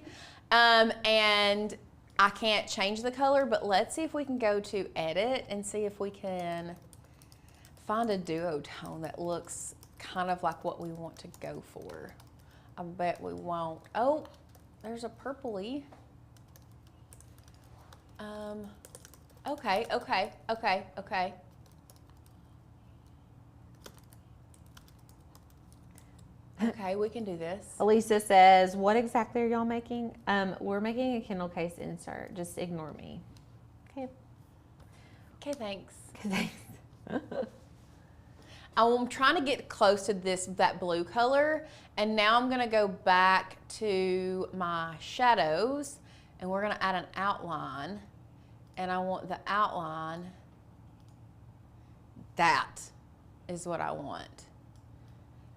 and I can't change the color, but let's see if we can go to edit and see if we can find a duotone that looks kind of like what we want to go for. I bet we won't. Oh, there's a purpley. Okay. Okay, we can do this. Elisa says, what exactly are y'all making? We're making a Kindle case insert. Just ignore me. Okay. Okay, thanks. Thanks. I'm trying to get close to that blue color, and now I'm gonna go back to my shadows, and we're gonna add an outline, and I want the outline, that is what I want.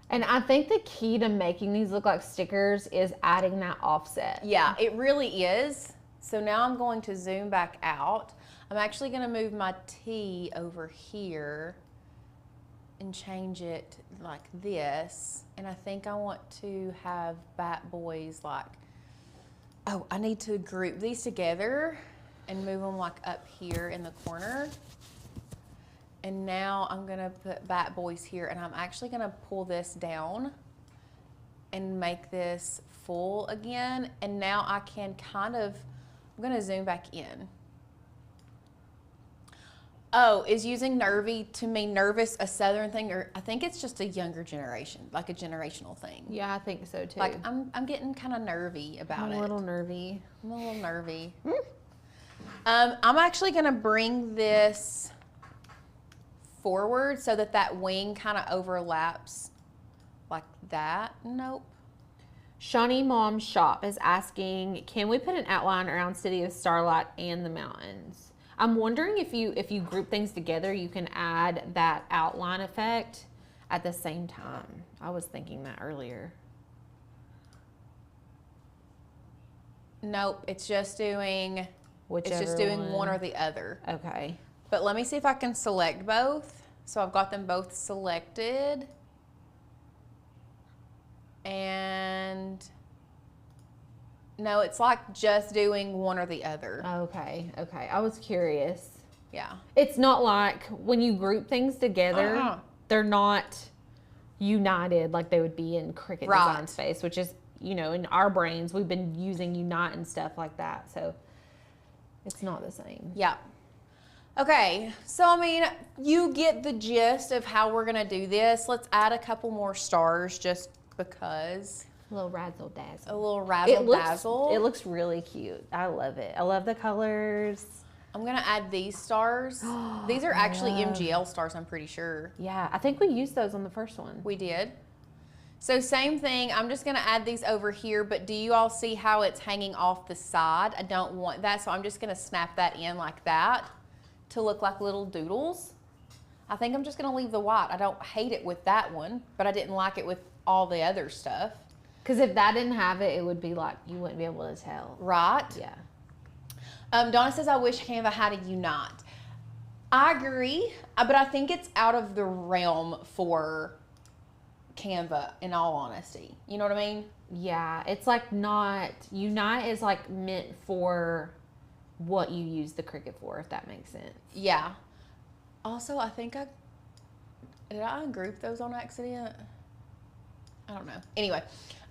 And I think the key to making these look like stickers is adding that offset. Yeah, it really is. So now I'm going to zoom back out. I'm actually gonna move my T over here and change it like this. And I think I want to have Bat Boys like, oh, I need to group these together and move them like up here in the corner. And now I'm gonna put Bat Boys here, and I'm actually gonna pull this down and make this full again. And now I can kind of, I'm gonna zoom back in. Oh, is using nervy to mean nervous a Southern thing, or I think it's just a younger generation, like a generational thing. Yeah, I think so too. Like I'm getting kind of nervy about it. I'm a little nervy. I'm a little nervy. I'm actually gonna bring this forward so that that wing kind of overlaps like that. Nope. Shawnee Mom's Shop is asking, can we put an outline around City of Starlight and the mountains? I'm wondering if you group things together, you can add that outline effect at the same time. I was thinking that earlier. Nope, it's just doing Whichever it's just doing one or the other. Okay. But let me see if I can select both. So I've got them both selected. And no, it's like just doing one or the other. Okay. I was curious. Yeah. It's not like when you group things together, they're not united like they would be in Cricut Design Space, which is, in our brains, we've been using Unite and stuff like that. So it's not the same. Yeah. Okay, so I mean, you get the gist of how we're gonna do this. Let's add a couple more stars just because. A little razzle dazzle. A little razzle dazzle. It looks really cute. I love it. I love the colors. I'm gonna add these stars. These are actually MGL stars, I'm pretty sure. Yeah, I think we used those on the first one. We did. So same thing, I'm just gonna add these over here, but do you all see how it's hanging off the side? I don't want that, so I'm just gonna snap that in like that to look like little doodles. I think I'm just gonna leave the white. I don't hate it with that one, but I didn't like it with all the other stuff. Because if that didn't have it, it would be like, you wouldn't be able to tell. Right? Yeah. Donna says, I wish Canva had a Unite. I agree, but I think it's out of the realm for Canva, in all honesty. You know what I mean? Yeah, it's like not, Unite is like meant for what you use the Cricut for, if that makes sense. Yeah. Also, I think did I ungroup those on accident? I don't know. Anyway,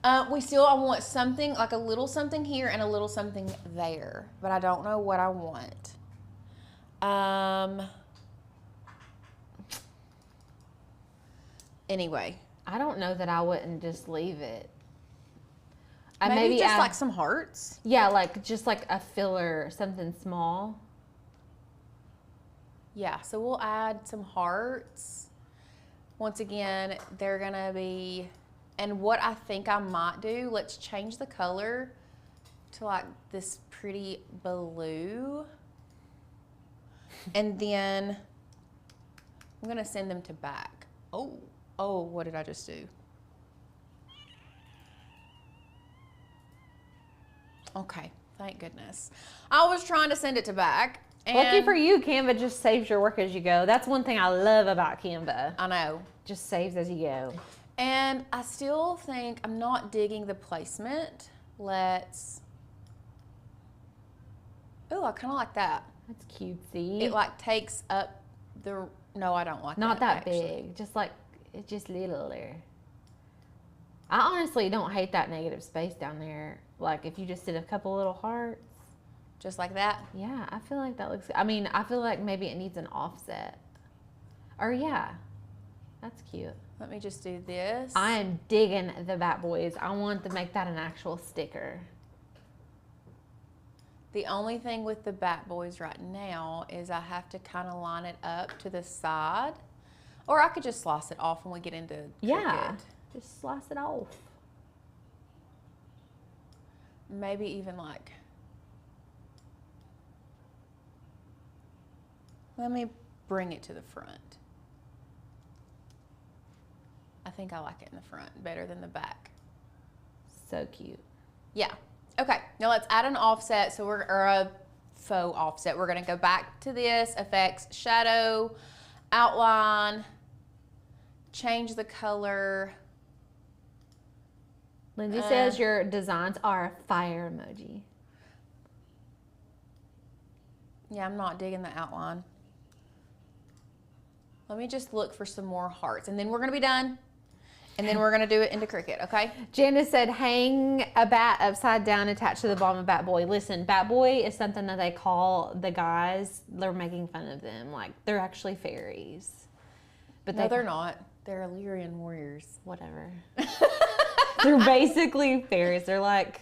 I want something, like a little something here and a little something there, but I don't know what I want. Anyway. I don't know that I wouldn't just leave it. Maybe just like some hearts? Yeah, just like a filler, something small. Yeah, so we'll add some hearts. Once again, they're gonna be, and what I think I might do, let's change the color to like this pretty blue. And then I'm gonna send them to back. Oh, what did I just do? Okay, thank goodness. I was trying to send it to back. Lucky for you, Canva just saves your work as you go. That's one thing I love about Canva. I know. Just saves as you go. And I still think I'm not digging the placement. Let's, oh, I kind of like that. That's cutesy. It like takes up the, no, I don't like Not that actually. big, just like, it's just littler. I honestly don't hate that negative space down there. Like if you just did a couple little hearts. Just like that? Yeah, I feel like that looks, I mean, I feel like maybe it needs an offset. Or yeah, that's cute. Let me just do this. I am digging the Bat Boys. I want to make that an actual sticker. The only thing with the Bat Boys right now is I have to kind of line it up to the side. Or I could just slice it off when we get into Cricut. Yeah, just slice it off. Maybe even like, let me bring it to the front. I think I like it in the front better than the back. So cute. Yeah. Okay, now let's add an offset. So or a faux offset. We're gonna go back to this, effects, shadow, outline, change the color. Lindsay says your designs are a fire emoji. Yeah, I'm not digging the outline. Let me just look for some more hearts and then we're gonna be done. And then we're gonna do it into Cricut, okay? Janice said, hang a bat upside down attached to the bottom of Bat Boy. Listen, Bat Boy is something that they call the guys, they're making fun of them. Like, they're actually fairies. But No, they're not. They're Illyrian warriors. Whatever. They're basically fairies. They're like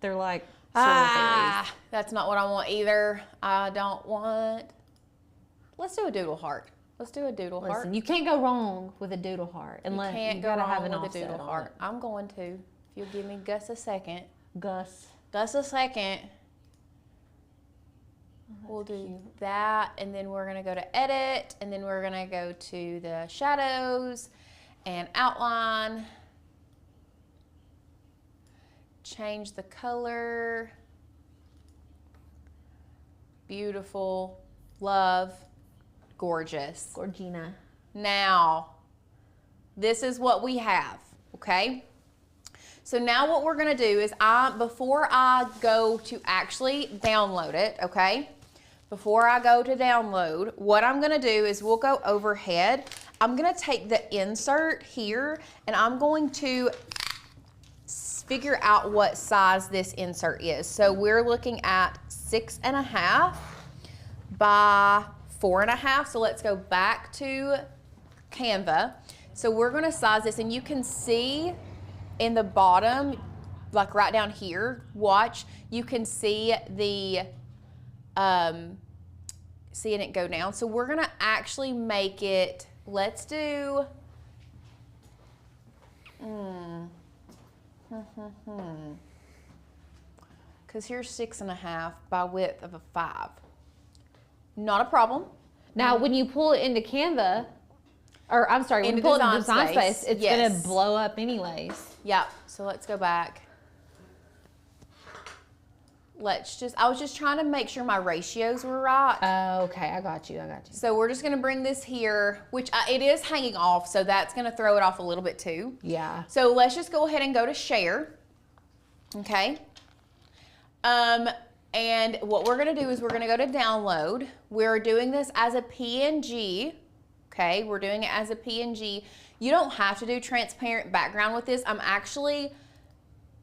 sort of fairies. That's not what I want either. I don't want, let's do a doodle heart. Let's do a doodle heart. Listen, you can't go wrong with a doodle heart unless you gotta have an offset doodle heart. I'm going to. If you'll give me Gus a second. Gus a second. We'll do that, and then we're gonna go to edit, and then we're gonna go to the shadows and outline. Change the color. Beautiful. Love. Gorgeous. Gorgina. Now, this is what we have, okay? So now what we're gonna do is before I go to actually download it, okay? Before I go to download, what I'm gonna do is we'll go overhead. I'm gonna take the insert here and I'm going to figure out what size this insert is. So we're looking at 6.5 by 4.5. So let's go back to Canva. So we're gonna size this and you can see in the bottom, like right down here, watch, you can see the, seeing it go down. So we're gonna actually make it, let's do, because here's 6.5 by width of a 5. Not a problem. Now, when you pull it into Canva, or I'm sorry, when you pull it into Design Space, it's going to blow up anyways. Yep. So let's go back. I was just trying to make sure my ratios were right. Oh, okay. I got you. So we're just going to bring this here, which it is hanging off, so that's going to throw it off a little bit too. Yeah. So let's just go ahead and go to share. Okay. And what we're gonna do is we're gonna go to download. We're doing this as a PNG, okay? We're doing it as a PNG. You don't have to do transparent background with this. I'm actually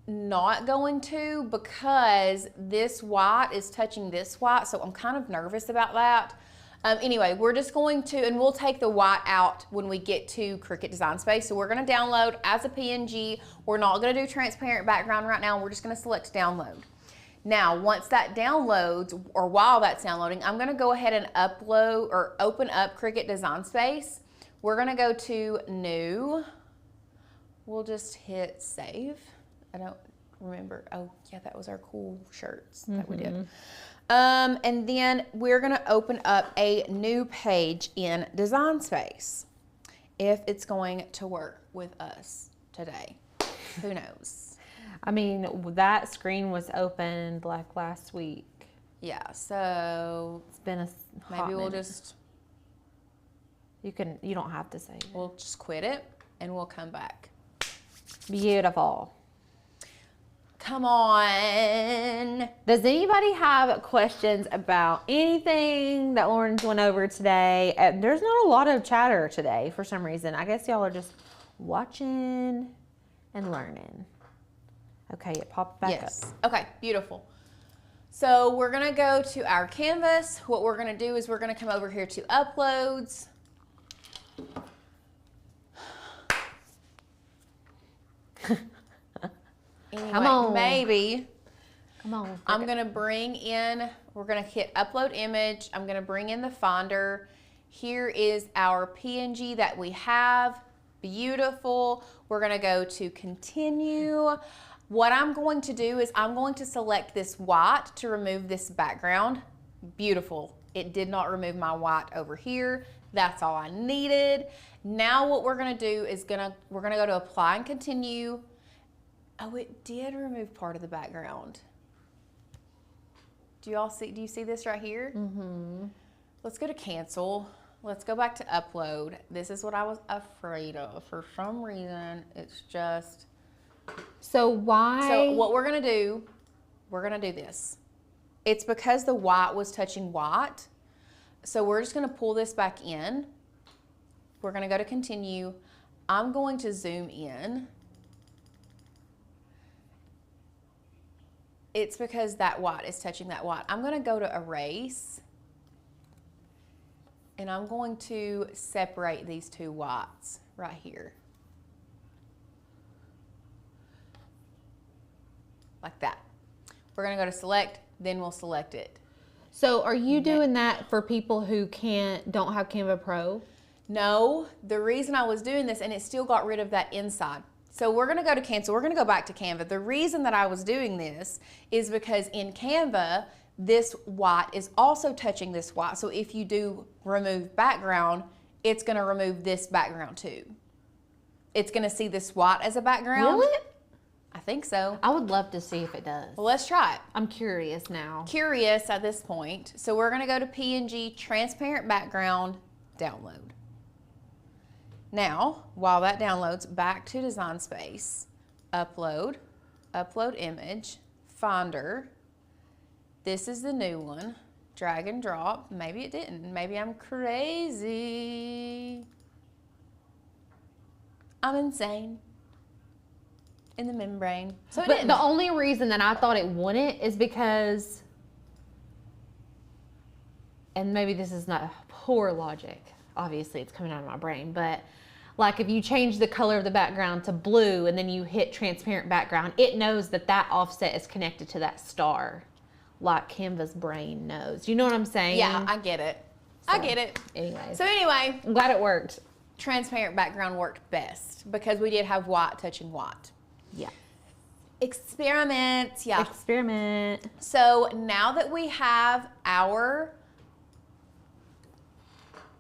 not going to because this white is touching this white, so I'm kind of nervous about that. Anyway, we're just going to, and we'll take the white out when we get to Cricut Design Space. So we're gonna download as a PNG. We're not gonna do transparent background right now. We're just gonna select download. Now, once that downloads, or while that's downloading, I'm gonna go ahead and upload or open up Cricut Design Space. We're gonna go to New. We'll just hit Save. I don't remember. Oh, yeah, that was our cool shirts that we did. And then we're gonna open up a new page in Design Space. If it's going to work with us today, who knows? I mean, that screen was opened like last week. Yeah, so It's been a hot maybe we'll minute. just, You don't have to say it. we'll just quit it and we'll come back. Beautiful. Come on. Does anybody have questions about anything that Lauren's went over today? There's not a lot of chatter today for some reason. I guess y'all are just watching and learning. Okay, it popped back up. Okay, beautiful. So we're gonna go to our canvas. What we're gonna do is we're gonna come over here to uploads. Anyway, Come on. maybe Come on. I'm gonna bring in, we're gonna hit upload image. I'm gonna bring in the Finder. Here is our PNG that we have. Beautiful. We're gonna go to continue. What I'm going to do is I'm going to select this white to remove this background. Beautiful. It did not remove my white over here. That's all I needed. Now what we're gonna do is we're gonna go to apply and continue. Oh, it did remove part of the background. Do you see this right here? Mm-hmm. Let's go to cancel. Let's go back to upload. This is what I was afraid of. For some reason, it's just. So why? So what we're gonna do this. It's because the white was touching white. So we're just gonna pull this back in. We're gonna go to continue. I'm going to zoom in. It's because that white is touching that white. I'm gonna go to erase. And I'm going to separate these two whites right here. Like that. We're gonna go to select, then we'll select it. So are you doing that for people who don't have Canva Pro? No, the reason I was doing this, and it still got rid of that inside. So we're gonna go to cancel, we're gonna go back to Canva. The reason that I was doing this is because in Canva, this white is also touching this white. So if you do remove background, it's gonna remove this background too. It's gonna see this white as a background. Really? I think so. I would love to see if it does. Well, let's try it. I'm curious now. Curious at this point. So we're gonna go to PNG, transparent background, download. Now, while that downloads, back to Design Space, upload, upload image, Finder. This is the new one, drag and drop. Maybe it didn't, maybe I'm crazy. I'm insane in the membrane. So it But didn't. the only reason that I thought it wouldn't is because, and maybe this is not poor logic, obviously it's coming out of my brain, but like if you change the color of the background to blue and then you hit transparent background, it knows that that offset is connected to that star, like Canva's brain knows. You know what I'm saying? Yeah, I get it. I get it. Anyway. So anyway, I'm glad it worked. transparent background worked best because we did have white touching white. Yeah. Experiments, yeah. Experiment. So now that we have our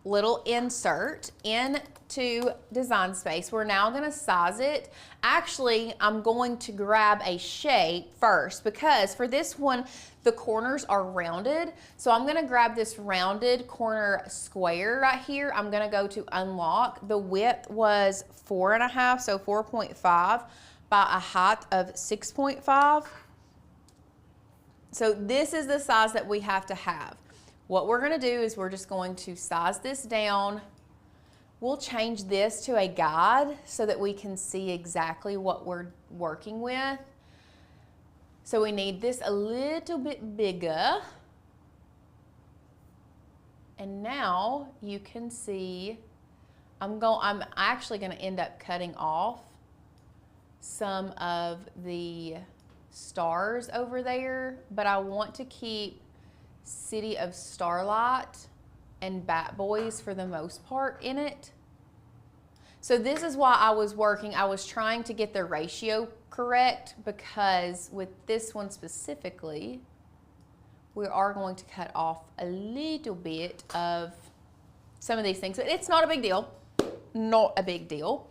little insert into Design Space, we're now gonna size it. Actually, I'm going to grab a shape first because for this one, the corners are rounded. So I'm gonna grab this rounded corner square right here. I'm gonna go to unlock. The width was 4.5, so 4.5 by a height of 6.5. So this is the size that we have to have. What we're gonna do is we're just going to size this down. We'll change this to a guide so that we can see exactly what we're working with. So we need this a little bit bigger. And now you can see, I'm actually gonna end up cutting off some of the stars over there, but I want to keep City of Starlight and Bat Boys for the most part in it. So this is why I was trying to get the ratio correct because with this one specifically, we are going to cut off a little bit of some of these things, but it's not a big deal, not a big deal.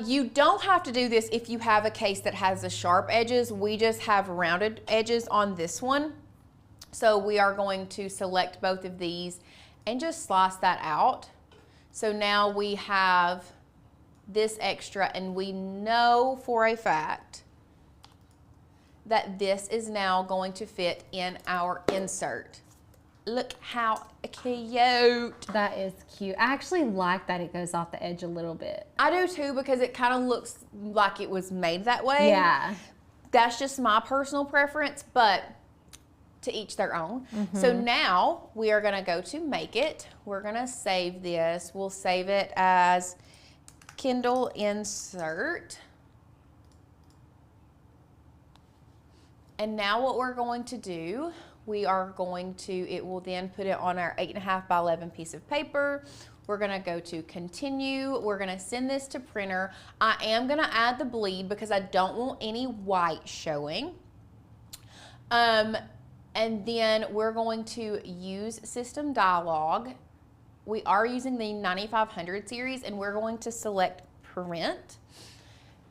You don't have to do this if you have a case that has the sharp edges. We just have rounded edges on this one. So we are going to select both of these and just slice that out. So now we have this extra, and we know for a fact that this is now going to fit in our insert. Look how cute. That is cute. I actually like that it goes off the edge a little bit. I do too, because it kind of looks like it was made that way. Yeah. That's just my personal preference, but to each their own. So now we are gonna go to make it. We're gonna save this. We'll save it as Kindle insert. And now what we're going to do, it will then put it on our 8.5 by 11 piece of paper. We're gonna go to continue. We're gonna send this to printer. I am gonna add the bleed because I don't want any white showing. And then we're going to use system dialog. We are using the 9500 series, and we're going to select print.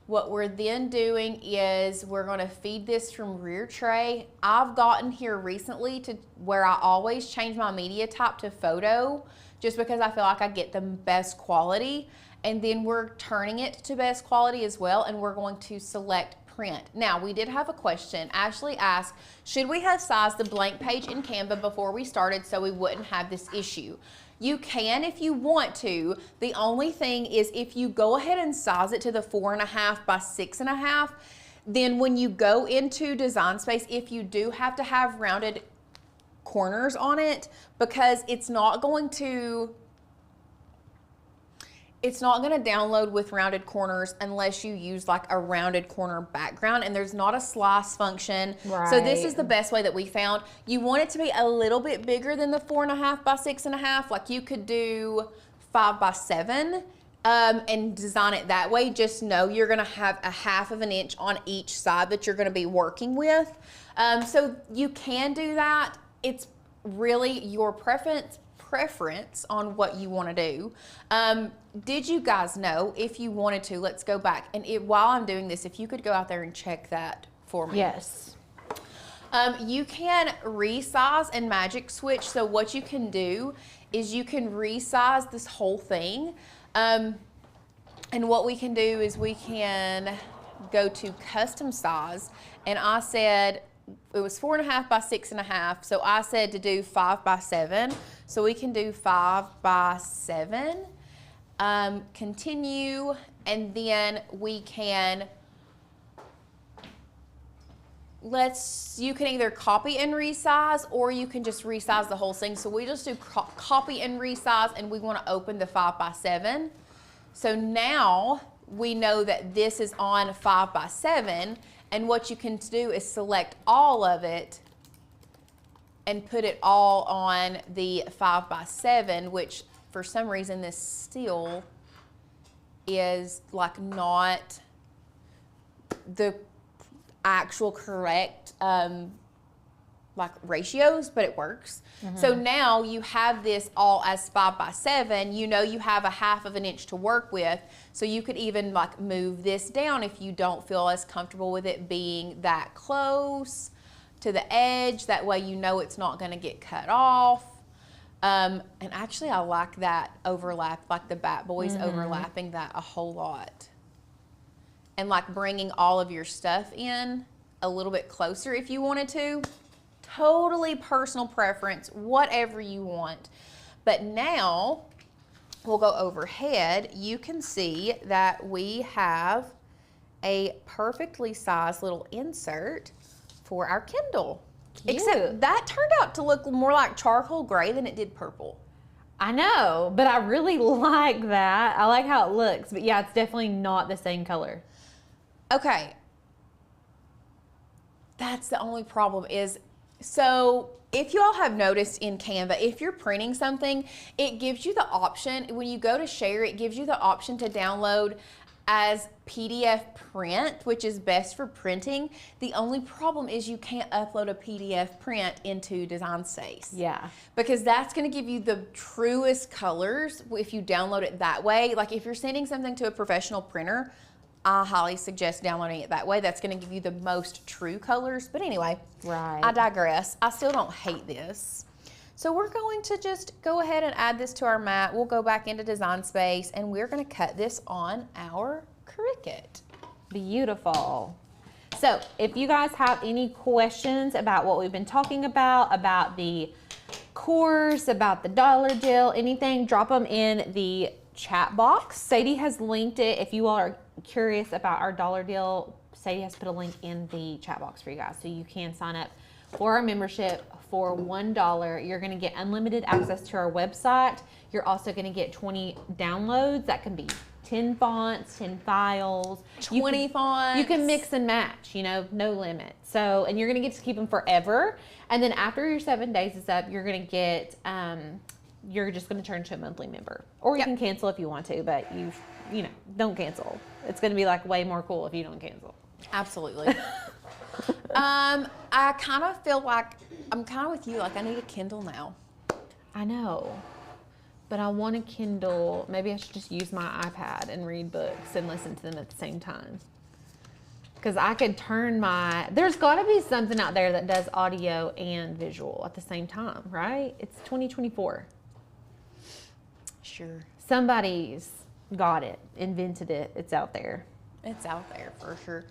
What we're then doing is we're going to feed this from rear tray. I've gotten here recently to where I always change my media type to photo, just because I feel like I get the best quality. And then we're turning it to best quality as well, and we're going to select print. Now, we did have a question. Ashley asked, should we have sized the blank page in Canva before we started so we wouldn't have this issue? You can if you want to. The only thing is, if you go ahead and size it to the 4.5 by 6.5, then when you go into Design Space, if you do have to have rounded corners on it, because it's not going to download with rounded corners unless you use like a rounded corner background, and there's not a slice function. Right. So this is the best way that we found. You want it to be a little bit bigger than the 4.5 by 6.5. Like you could do 5 by 7 and design it that way. Just know you're gonna have a 1/2 inch on each side that you're gonna be working with. So you can do that. It's really your preference on what you want to do. Did you guys know, if you wanted to, let's go back, and while I'm doing this, if you could go out there and check that for me. Yes. You can resize and magic switch. So what you can do is you can resize this whole thing. And what we can do is we can go to custom size, and I said it was 4.5 by 6.5. So I said to do 5 by 7. So we can do 5 by 7. Continue, and then we can, you can either copy and resize, or you can just resize the whole thing. So we just do copy and resize, and we want to open the 5 by 7. So now we know that this is on 5 by 7, and what you can do is select all of it and put it all on the 5 by 7, which for some reason this still is like not the actual correct like ratios, but it works. So now you have this all as 5 by 7. You know you have a 1/2 inch to work with, so you could even like move this down if you don't feel as comfortable with it being that close to the edge. That way you know it's not going to get cut off. And actually I like that overlap, like the Bat Boys overlapping that a whole lot. And like bringing all of your stuff in a little bit closer if you wanted to. Totally personal preference, whatever you want. But now we'll go overhead. You can see that we have a perfectly sized little insert for our Kindle. Cute. Except that turned out to look more like charcoal gray than it did purple. I know, but I really like that. I like how it looks, but yeah, it's definitely not the same color. Okay. That's the only problem is, so if you all have noticed in Canva, if you're printing something, it gives you the option, when you go to share, it gives you the option to download as PDF print, which is best for printing. The only problem is you can't upload a PDF print into Design Space. Yeah. Because that's gonna give you the truest colors if you download it that way. Like if you're sending something to a professional printer, I highly suggest downloading it that way. That's going to give you the most true colors. But anyway, Right. I digress. I still don't hate this. So we're going to just go ahead and add this to our mat. We'll go back into Design Space, and we're going to cut this on our Cricut. Beautiful. So if you guys have any questions about what we've been talking about the course, about the dollar deal, anything, drop them in the chat box. Sadie has linked it. If you all are curious about our dollar deal, Sadie has put a link in the chat box for you guys, so you can sign up for our membership for $1. You're going to get unlimited access to our website. You're also going to get 20 downloads. That can be 10 fonts, 10 files, 20 fonts. You can mix and match, you know, no limit. So, and you're going to get to keep them forever. And then after your 7 days is up, you're going to get, you're just going to turn to a monthly member. Or you can cancel if you want to, but you know, don't cancel. It's going to be like way more cool if you don't cancel. Absolutely. I kind of feel like I'm kind of with you. Like I need a Kindle now. I know, but I want a Kindle. Maybe I should just use my iPad and read books and listen to them at the same time. Because I could turn there's got to be something out there that does audio and visual at the same time, right? It's 2024. Sure. Somebody's got it, invented it. It's out there. It's out there for sure.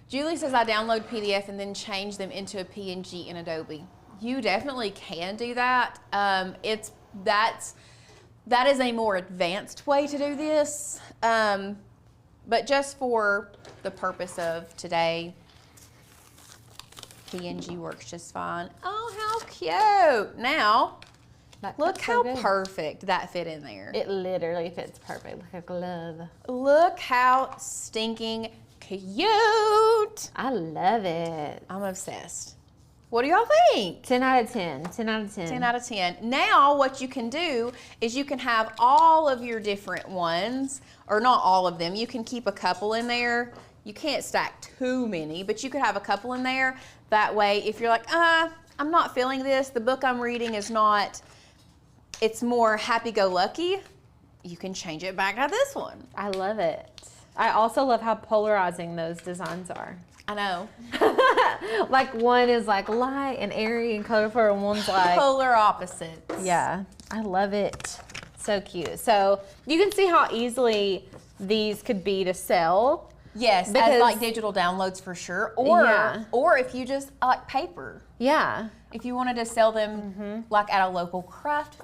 Julie says I download PDF and then change them into a PNG in Adobe. You definitely can do that. That is a more advanced way to do this. But just for the purpose of today, PNG works just fine. Oh, how cute. Now, look how perfect that fit in there. It literally fits perfect, like a glove. Look how stinking cute. I love it. I'm obsessed. What do y'all think? 10 out of 10. 10 out of 10. 10 out of 10. Now what you can do is you can have all of your different ones, or not all of them. You can keep a couple in there. You can't stack too many, but you could have a couple in there. That way, if you're like, I'm not feeling this, the book I'm reading is not, it's more happy-go-lucky, you can change it back to this one. I love it. I also love how polarizing those designs are. I know. Like one is like light and airy and colorful, and one's like polar opposites. Yeah, I love it. So cute. So you can see how easily these could be to sell. Yes, as like digital downloads for sure, or if you just like paper. Yeah. If you wanted to sell them like at a local craft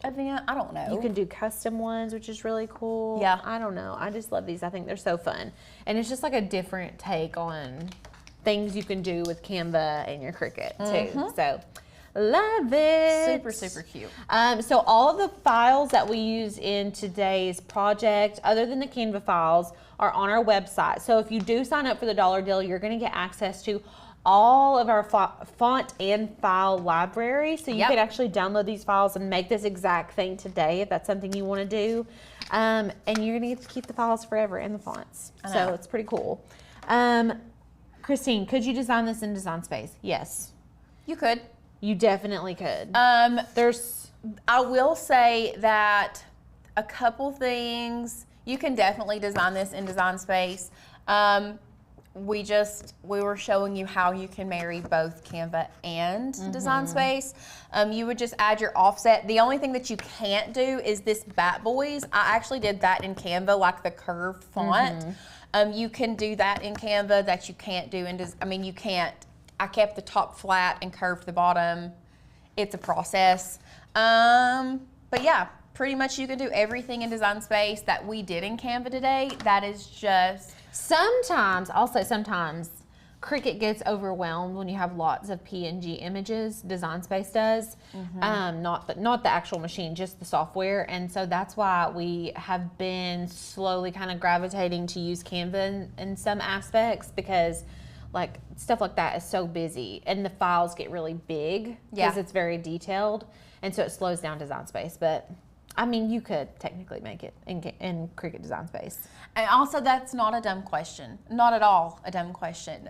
event, I don't know. You can do custom ones, which is really cool. Yeah. I don't know. I just love these. I think they're so fun. And it's just like a different take on things you can do with Canva and your Cricut too. So love it. Super, super cute. So all of the files that we use in today's project, other than the Canva files, are on our website. So if you do sign up for the dollar deal, you're going to get access to all of our font and file library. So you could actually download these files and make this exact thing today if that's something you want to do. And you're going to get to keep the files forever and the fonts. So it's pretty cool. Christine, could you design this in Design Space? Yes. You could. You definitely could. I will say that a couple things, you can definitely design this in Design Space. We were showing you how you can marry both Canva and Design Space. You would just add your offset. The only thing that you can't do is this Bat Boys. I actually did that in Canva, like the curved font. You can do that in Canva that you can't do in, you can't. I kept the top flat and curved the bottom. It's a process. But yeah, pretty much you can do everything in Design Space that we did in Canva today. That is just... Sometimes, I'll say sometimes, Cricut gets overwhelmed when you have lots of PNG images. Design Space does, not the actual machine, just the software. And so that's why we have been slowly kind of gravitating to use Canva in some aspects, because like stuff like that is so busy and the files get really big because it's very detailed, and so it slows down Design Space. But you could technically make it in Cricut Design Space. And also, that's not a dumb question. Not at all a dumb question.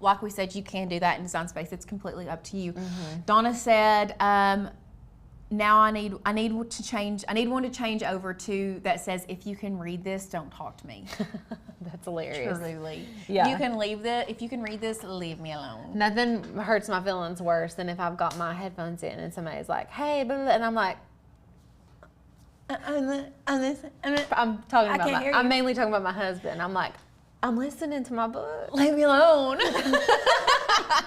Like we said, you can do that in Design Space. It's completely up to you. Donna said, now I need one to change over to that says, if you can read this, don't talk to me. That's hilarious. Truly. Yeah. If you can read this, leave me alone. Nothing hurts my feelings worse than if I've got my headphones in and somebody's like, hey, blah, blah, and I'm like, I'm mainly talking about my husband. I'm like, I'm listening to my book. Leave me alone.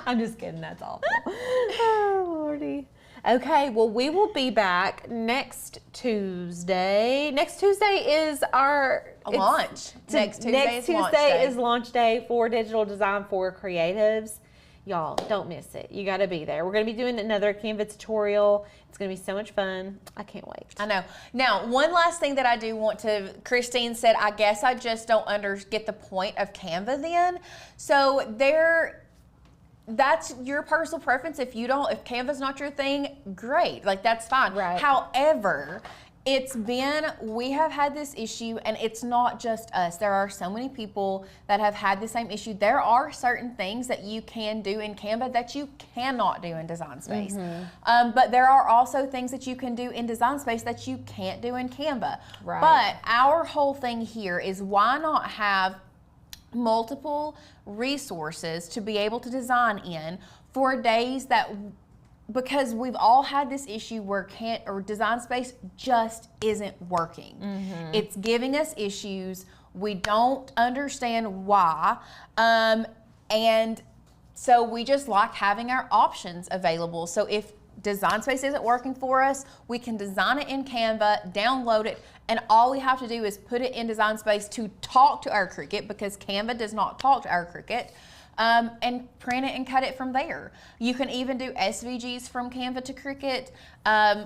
I'm just kidding. That's awful. Oh, Lordy. Okay, well, we will be back next Tuesday. Next Tuesday is our launch. Next Tuesday is launch day for Digital Design for Creatives. Y'all, don't miss it. You got to be there. We're going to be doing another Canva tutorial. It's going to be so much fun. I can't wait. I know. Now, one last thing that I do want to, Christine said, I guess I just don't get the point of Canva then. So that's your personal preference. If Canva's not your thing, great. Like, that's fine. Right. However, we have had this issue, and it's not just us. There are so many people that have had the same issue. There are certain things that you can do in Canva that you cannot do in Design Space. But there are also things that you can do in Design Space that you can't do in Canva. Right. But our whole thing here is, why not have multiple resources to be able to design in for days because we've all had this issue where Design Space just isn't working. It's giving us issues. We don't understand why. And so we just like having our options available. So if Design Space isn't working for us, we can design it in Canva, download it, and all we have to do is put it in Design Space to talk to our Cricut, because Canva does not talk to our Cricut. And print it and cut it from there. You can even do SVGs from Canva to Cricut.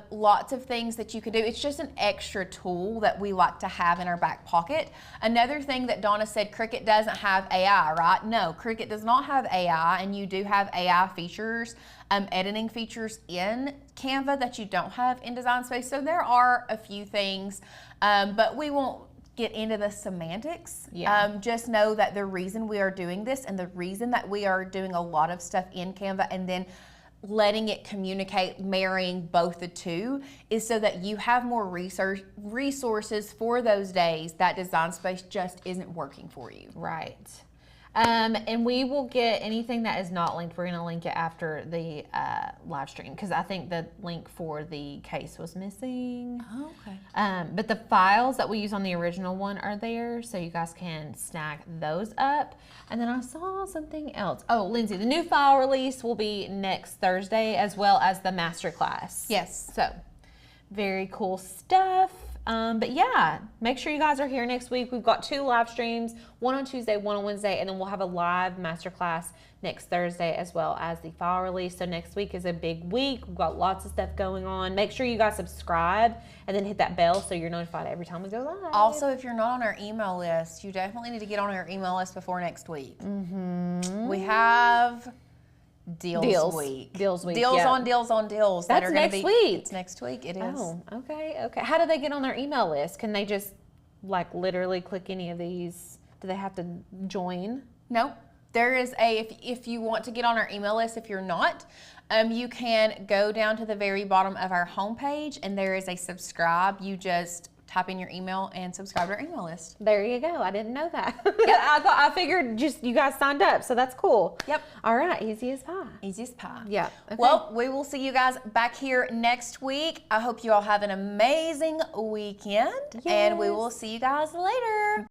Lots of things that you can do. It's just an extra tool that we like to have in our back pocket. Another thing that Donna said, Cricut doesn't have AI, right? No, Cricut does not have AI, and you do have AI features, editing features in Canva that you don't have in Design Space. So there are a few things, but we won't get into the semantics. Just know that the reason we are doing this, and the reason that we are doing a lot of stuff in Canva and then letting it communicate, marrying both the two, is so that you have more resources for those days that Design Space just isn't working for you. Right. And we will get anything that is not linked. We're going to link it after the live stream, because I think the link for the case was missing. Oh, okay. But the files that we use on the original one are there, so you guys can snag those up. And then I saw something else. Oh, Lindsay, the new file release will be next Thursday, as well as the masterclass. Yes. So, very cool stuff. But yeah, make sure you guys are here next week. We've got 2 live streams, one on Tuesday, one on Wednesday, and then we'll have a live masterclass next Thursday, as well as the file release. So next week is a big week. We've got lots of stuff going on. Make sure you guys subscribe and then hit that bell so you're notified every time we go live. Also, if you're not on our email list, you definitely need to get on our email list before next week. We have Deals week. Deals week. Deals yeah. on deals on deals. That's next week. It's next week. It is. Oh, okay. How do they get on their email list? Can they just like literally click any of these? Do they have to join? No. There is if you want to get on our email list, if you're not, you can go down to the very bottom of our homepage, and there is a subscribe. You just type in your email and subscribe to our email list. There you go. I didn't know that. Yep. I figured just you guys signed up, so that's cool. Yep. All right. Easy as pie. Easy as pie. Yeah. Okay. Well, we will see you guys back here next week. I hope you all have an amazing weekend, and we will see you guys later.